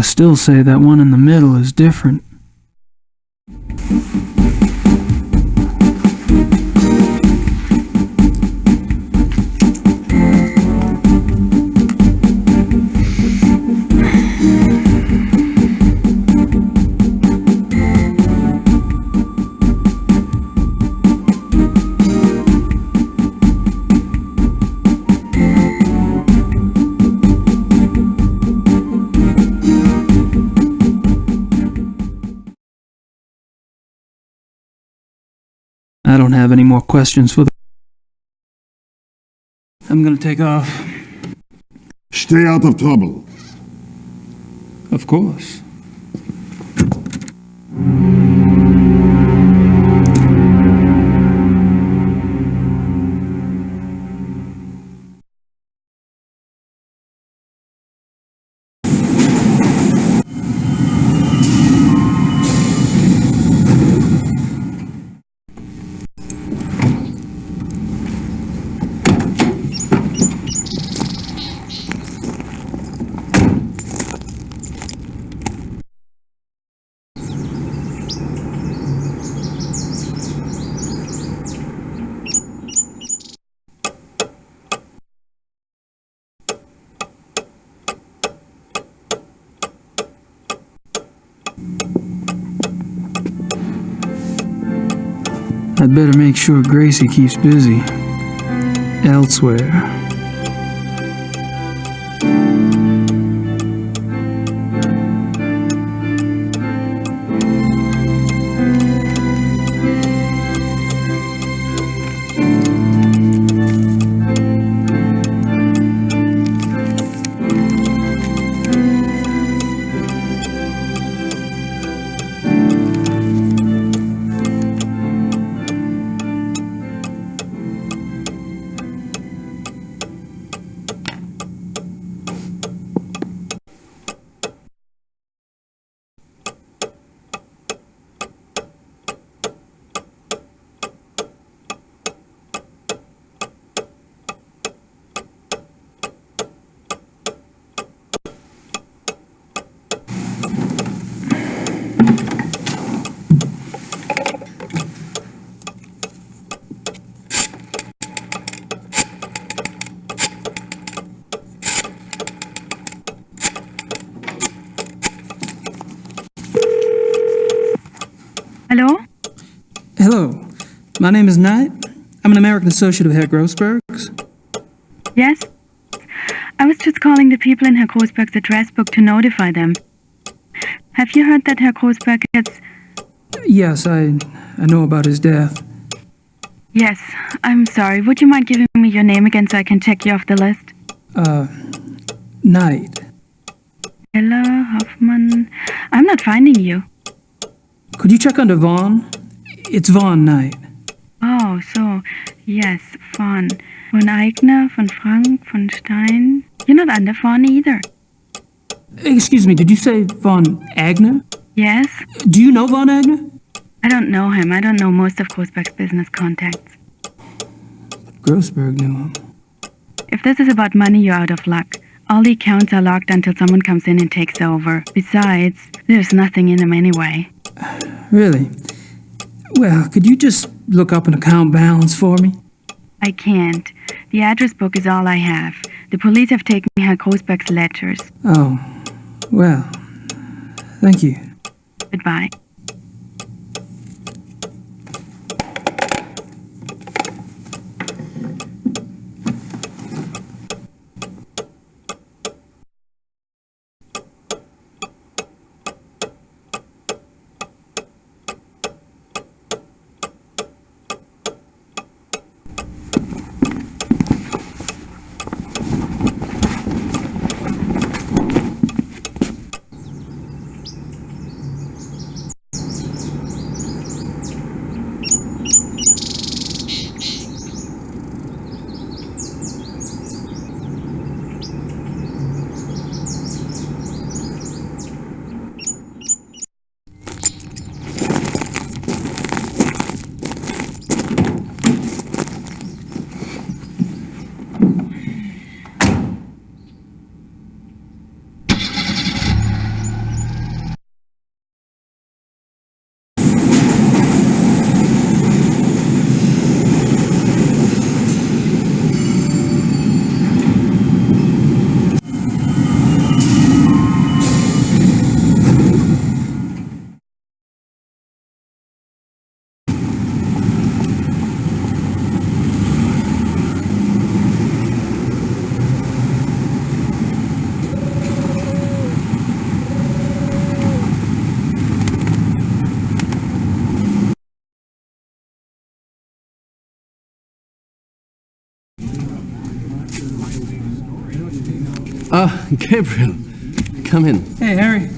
still say that one in the middle is different. I don't have any more questions for the... I'm gonna take off. Stay out of trouble. Of course. I'd better make sure Gracie keeps busy. Elsewhere. Hello? Hello. My name is Knight. I'm an American associate of Herr Grossberg's. Yes? I was just calling the people in Herr Grossberg's address book to notify them. Have you heard that Herr Grossberg has... Yes, I know about his death. Yes, I'm sorry. Would you mind giving me your name again so I can check you off the list? Knight. Ella Hoffman... I'm not finding you. Could you check under Vaughn? It's Vaughn Knight. Oh, so... Yes, von. Von Eigner, von Frank, von Stein... You're not under Vaughn either. Excuse me, did you say Von Agner? Yes? Do you know Von Agner? I don't know him. I don't know most of Grossberg's business contacts. Grossberg knew him. If this is about money, you're out of luck. All the accounts are locked until someone comes in and takes over. Besides, there's nothing in them anyway. Really? Well, could you just look up an account balance for me? I can't. The address book is all I have. The police have taken Herr Grossberg's letters. Oh, well, thank you. Goodbye. Ah, Gabriel. Come in. Hey, Harry.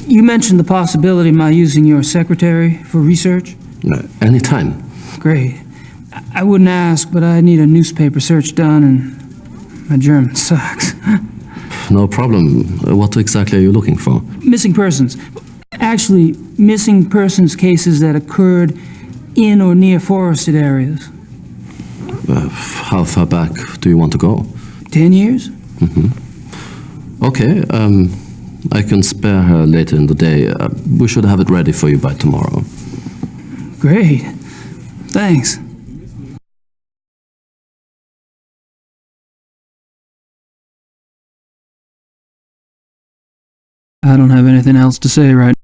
You mentioned the possibility of my using your secretary for research? Anytime. Great. I wouldn't ask, but I need a newspaper search done, and my German sucks. No problem. What exactly are you looking for? Missing persons. Actually, missing persons cases that occurred in or near forested areas. How far back do you want to go? 10 years? Okay, I can spare her later in the day. We should have it ready for you by tomorrow. Great. Thanks. I don't have anything else to say right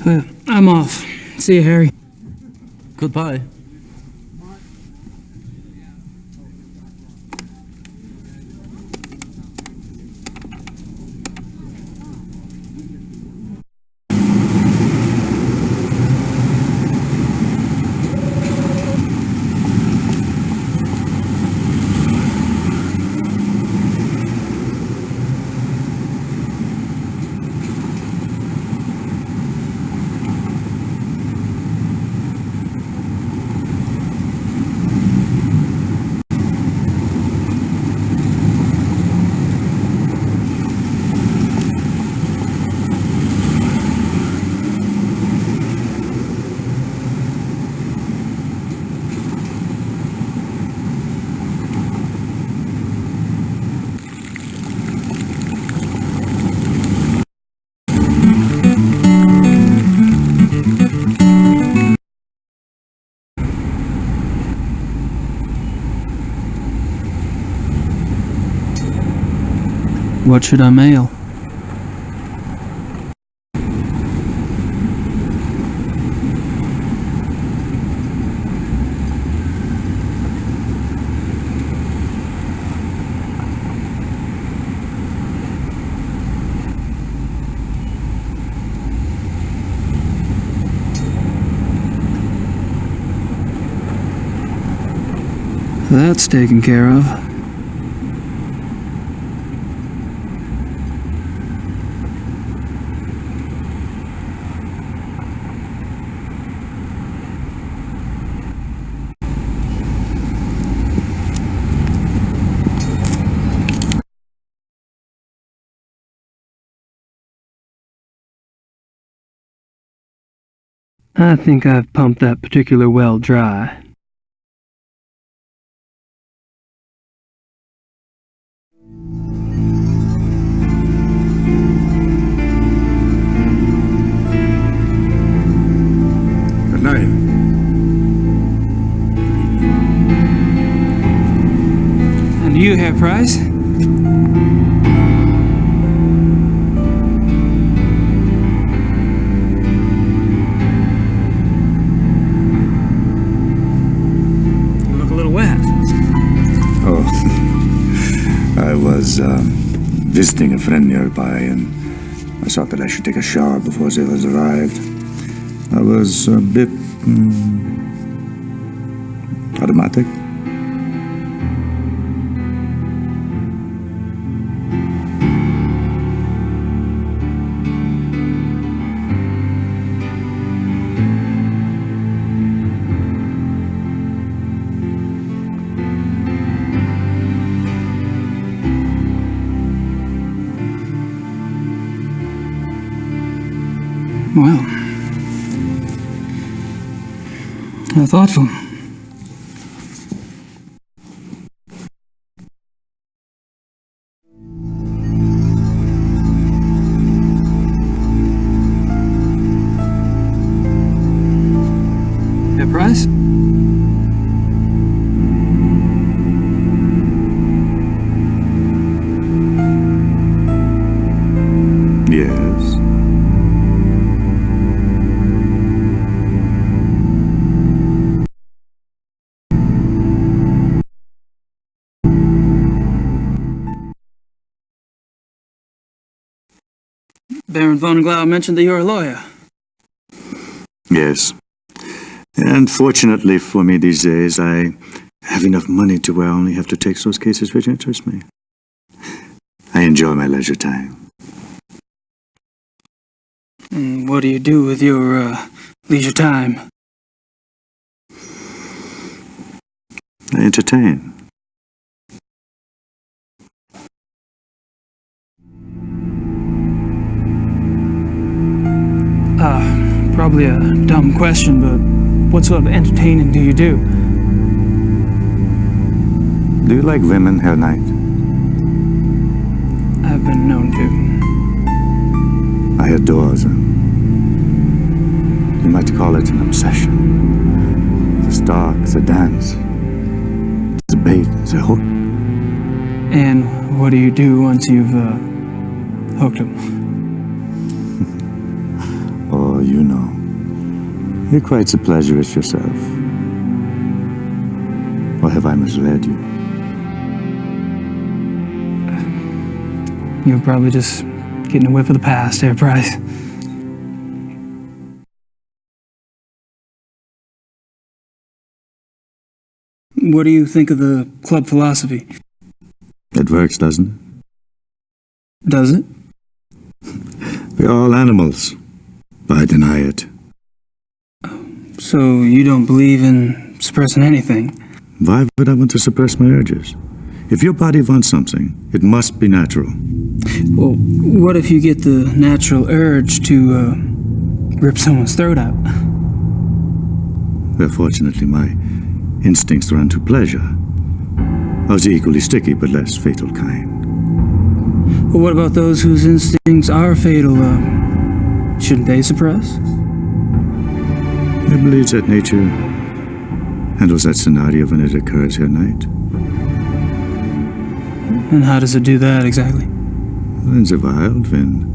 now. I'm off. See you, Harry. Goodbye. What should I mail? That's taken care of. I think I've pumped that particular well dry. Good night. And you, Herr Price? You look a little wet. Oh, I was visiting a friend nearby, and I thought that I should take a shower before the others arrived. I was a bit automatic. Well, how thoughtful. Herr Price? Yes. Baron von Glau mentioned that you're a lawyer. Yes. And fortunately for me these days, I have enough money to where I only have to take those cases which interest me. I enjoy my leisure time. And what do you do with your leisure time? I entertain. Probably a dumb question, but what sort of entertaining do you do? Do you like women, Herr Knight? I've been known to. I adore them. You might call it an obsession. The stalk, the dance, the bait, the hook. And what do you do once you've hooked them? Oh, you know. You're quite the pleasurist yourself. Or have I misled you? You're probably just getting a whiff of the past, Herr Price. What do you think of the club philosophy? It works, doesn't it? Does it? We're all animals. But I deny it. So you don't believe in suppressing anything? Why would I want to suppress my urges? If your body wants something, it must be natural. Well, what if you get the natural urge to rip someone's throat out? Well, fortunately, my instincts run to pleasure. Of the equally sticky but less fatal kind. Well, what about those whose instincts are fatal? Shouldn't they suppress? I believe that nature handles that scenario when it occurs, Herr Knight. And how does it do that exactly? In the wild, when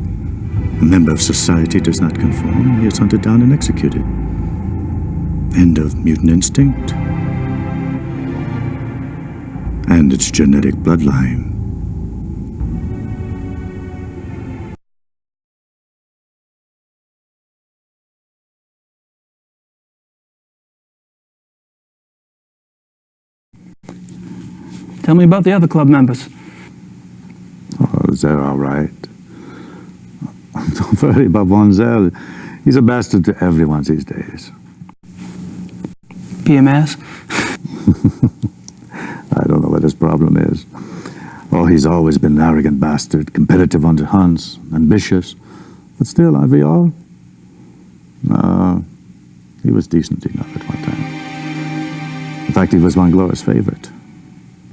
a member of society does not conform, he is hunted down and executed. End of mutant instinct. And its genetic bloodline. Tell me about the other club members. Oh, they're all right. Don't worry about Von Zell. He's a bastard to everyone these days. PMS? I don't know what his problem is. Oh, he's always been an arrogant bastard, competitive on the hunts, ambitious. But still, aren't we all? No, he was decent enough at one time. In fact, he was Von Glor's favorite.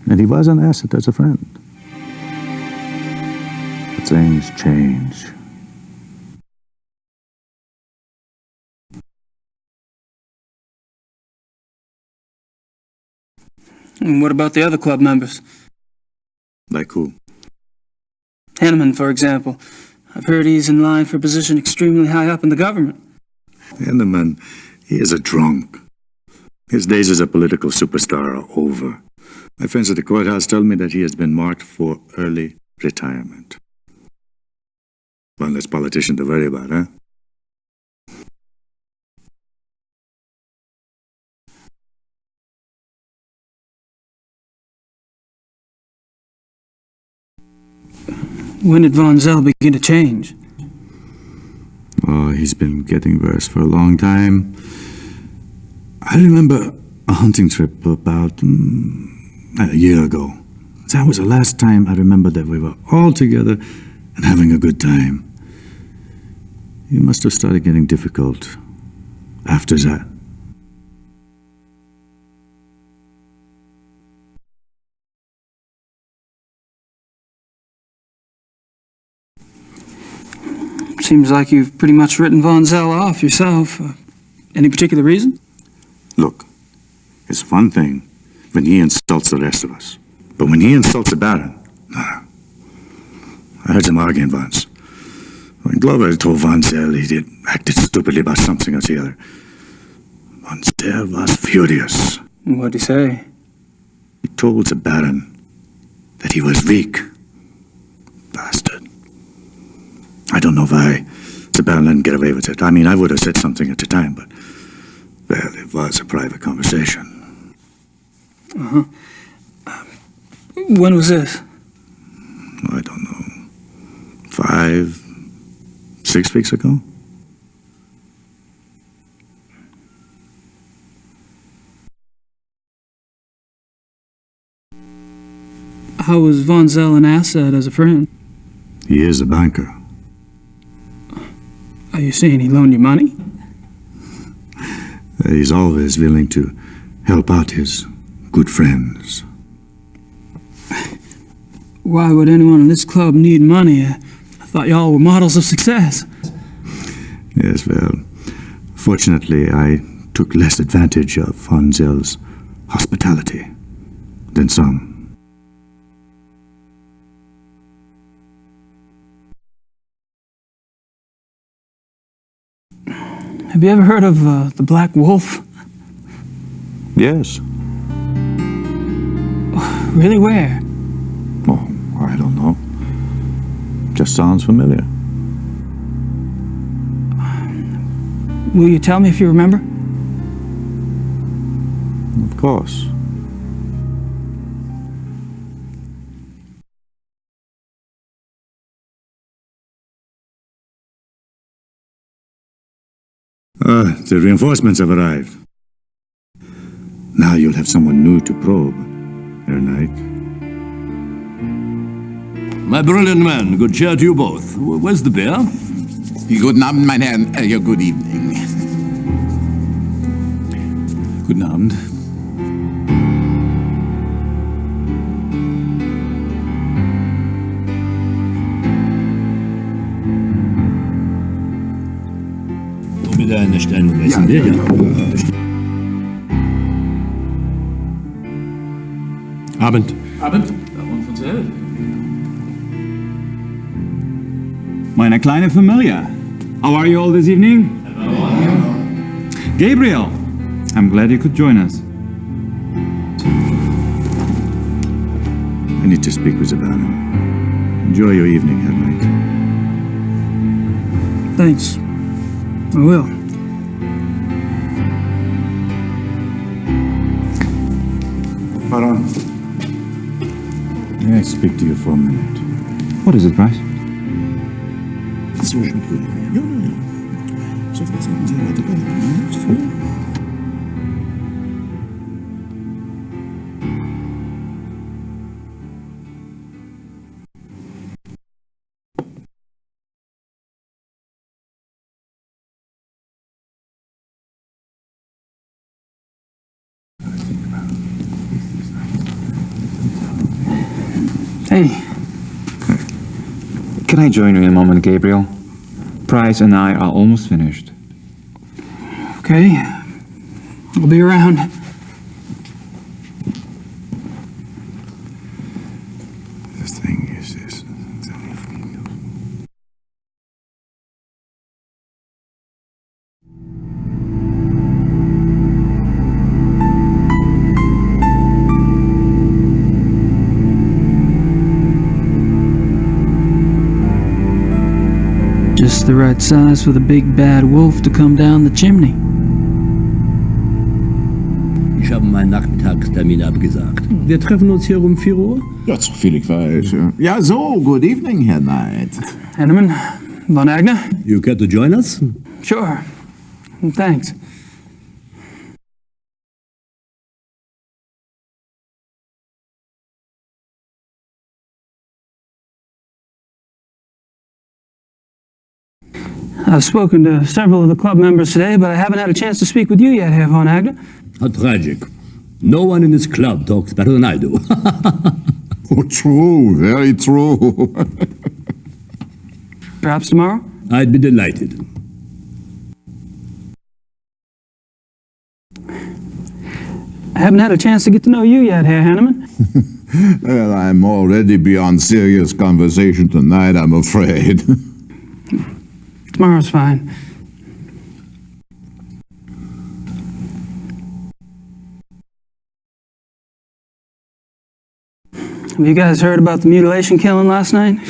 And he was an asset as a friend. But things change. And what about the other club members? Like who? Henneman, for example. I've heard he's in line for a position extremely high up in the government. Henneman, he is a drunk. His days as a political superstar are over. My friends at the courthouse tell me that he has been marked for early retirement. One less politician to worry about, huh? When did Von Zell begin to change? Oh, he's been getting worse for a long time. I remember a hunting trip about a year ago. That was the last time I remember that we were all together and having a good time. He must have started getting difficult after that. Seems like you've pretty much written Von Zell off yourself. Any particular reason? Look, it's one thing when he insults the rest of us. But when he insults the Baron, nah. I heard them arguing once. When Glover told Von Zell he acted stupidly about something or the other. Von Zell was furious. What'd he say? He told the Baron that he was weak. Bastard. I don't know why the Baron let him get away with it. I mean, I would have said something at the time, but, well, it was a private conversation. Uh-huh. When was this? I don't know. 5, 6 weeks ago? How was Von Zell an asset as a friend? He is a banker. Are you saying he loaned you money? He's always willing to help out his good friends. Why would anyone in this club need money? I thought y'all were models of success. Yes, well, fortunately, I took less advantage of Von Zell's hospitality than some. Have you ever heard of the Black Wolf? Yes. Really, where? Oh, I don't know. Just sounds familiar. Will you tell me if you remember? Of course. The reinforcements have arrived. Now you'll have someone new to probe, Herr Knight. My brilliant man, good cheer to you both. Where's the beer? Guten Abend, meine Herren. Ja, good evening. Guten Abend. Wieder eine Stelle messen, ja. Abend. Abend. Meine kleine Familie. How are you all this evening? Hello. Gabriel, I'm glad you could join us. I need to speak with the Baron. Enjoy your evening, Herr Knight. Thanks. I will. Baron. May I speak to you for a minute? What is it, Bryce? Hey. Can I join you in a moment, Gabriel? Bryce and I are almost finished. Okay. I'll be around. The thing is this. Just the right size for the big bad wolf to come down the chimney. Ich habe meinen Nachmittagstermin abgesagt. Wir treffen uns hier um 4 Uhr? Ja, so viel ich weiß. Ja, so, good evening, Herr Knight. Henneman, Von Agner? You care to join us? Sure. Thanks. I've spoken to several of the club members today, but I haven't had a chance to speak with you yet, Herr Von Agner. How tragic. No one in this club talks better than I do. Oh, true, very true. Perhaps tomorrow? I'd be delighted. I haven't had a chance to get to know you yet, Herr Hanneman. Well, I'm already beyond serious conversation tonight, I'm afraid. Tomorrow's fine. Have you guys heard about the mutilation killing last night?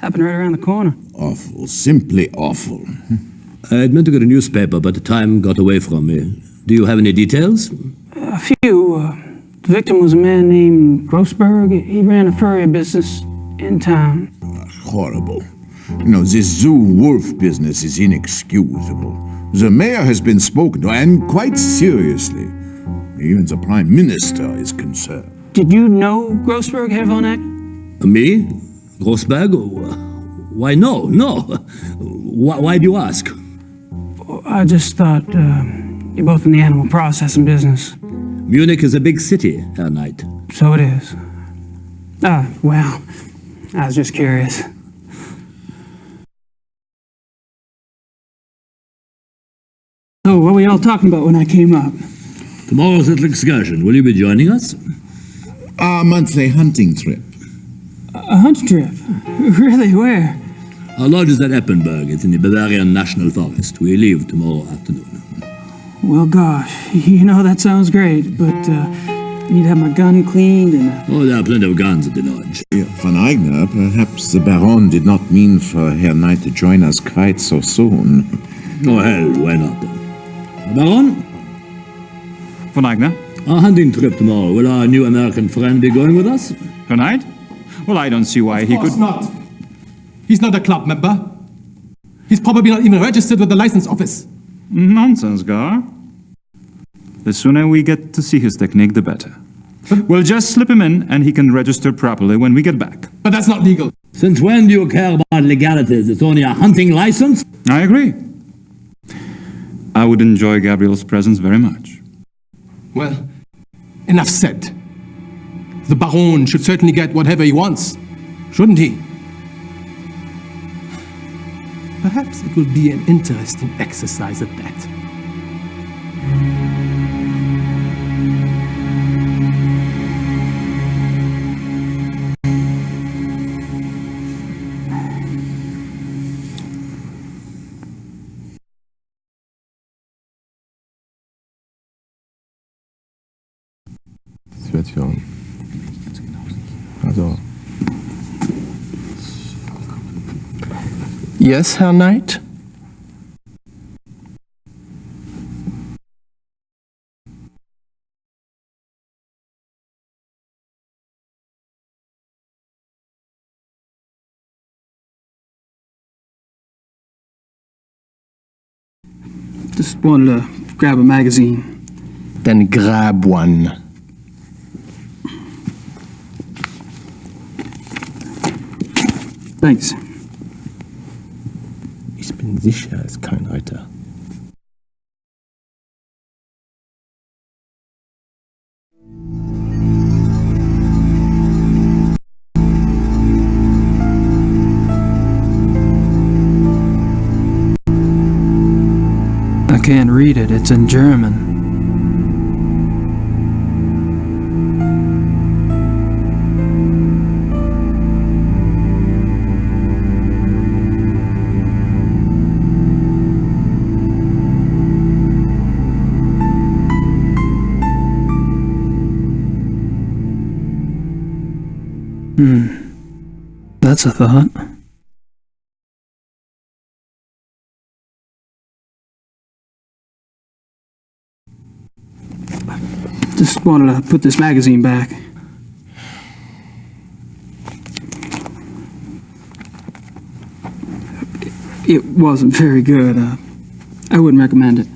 Happened right around the corner. Awful, simply awful. I had meant to get a newspaper, but the time got away from me. Do you have any details? A few. The victim was a man named Grossberg. He ran a furrier business in town. Horrible. You know, this zoo wolf business is inexcusable. The mayor has been spoken to, and quite seriously. Even the prime minister is concerned. Did you know Grossberg, Herr von Eck? Me? Grossberg? Why, no. Why do you ask? I just thought you're both in the animal processing business. Munich is a big city, Herr Knight. So it is. Well, I was just curious. So, what were y'all talking about when I came up? Tomorrow's little excursion. Will you be joining us? Our monthly hunting trip. A hunt trip? Really, where? Our lodge is at Eppenberg. It's in the Bavarian National Forest. We leave tomorrow afternoon. Well, gosh, you know, that sounds great, but I need to have my gun cleaned and... Oh, there are plenty of guns at the lodge. Von Eigner, perhaps the Baron did not mean for Herr Knight to join us quite so soon. Oh, hell, why not then? Baron? Von Eigner? Our hunting trip tomorrow. Will our new American friend be going with us? Tonight? Well, I don't see why he could... Of course not. He's not a club member. He's probably not even registered with the license office. Nonsense, Gar. The sooner we get to see his technique, the better. We'll just slip him in, and he can register properly when we get back. But that's not legal. Since when do you care about legalities? It's only a hunting license? I agree. I would enjoy Gabriel's presence very much. Well, enough said. The Baron should certainly get whatever he wants, shouldn't he? Perhaps it will be an interesting exercise at that. Situation. Also. Yes, Herr Knight? Just wanted to grab a magazine. Then grab one. Thanks. Ich bin sicher, es ist kein Reiter. I can't read it. It's in German. That's a thought. Just wanted to put this magazine back. It wasn't very good. I wouldn't recommend it.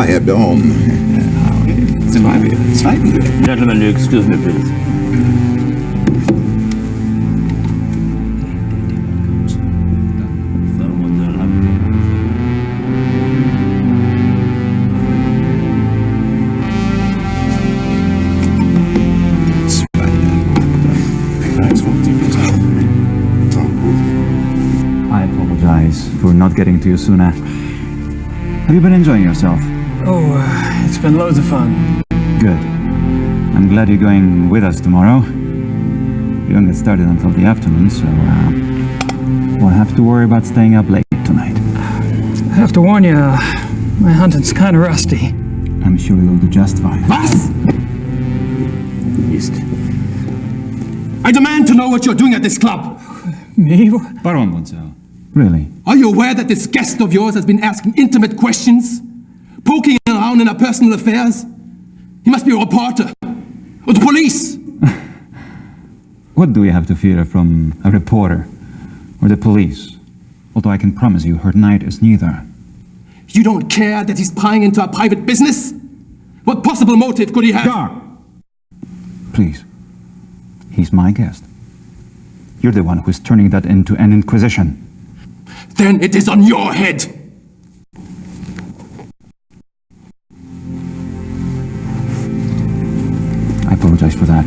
Herr Baron. Gentlemen, excuse me, please. I apologize for not getting to you sooner. Have you been enjoying yourself? Oh, it's been loads of fun. Good. I'm glad you're going with us tomorrow. We don't get started until the afternoon, so won't have to worry about staying up late tonight. I have to warn you, my hunting's kind of rusty. I'm sure you'll do just fine. Was? Mist. I demand to know what you're doing at this club. Me? Baron Bonzel. Really? Are you aware that this guest of yours has been asking intimate questions? Poking around in our personal affairs? He must be a reporter. Or the police. What do we have to fear from a reporter or the police? Although I can promise you her night is neither. You don't care that he's prying into our private business? What possible motive could he have? Gar! Please. He's my guest. You're the one who's turning that into an inquisition. Then it is on your head! I apologize for that.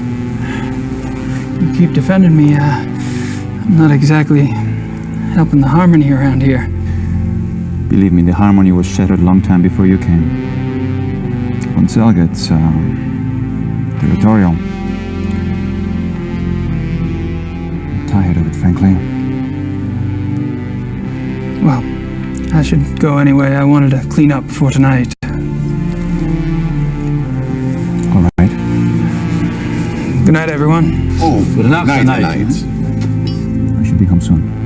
You keep defending me. I'm not exactly helping the harmony around here. Believe me, the harmony was shattered a long time before you came. Bonzel gets territorial. I'm tired of it, frankly. Well, I should go anyway. I wanted to clean up before tonight. All right. Good night, everyone. Oh, good night. I should be home soon.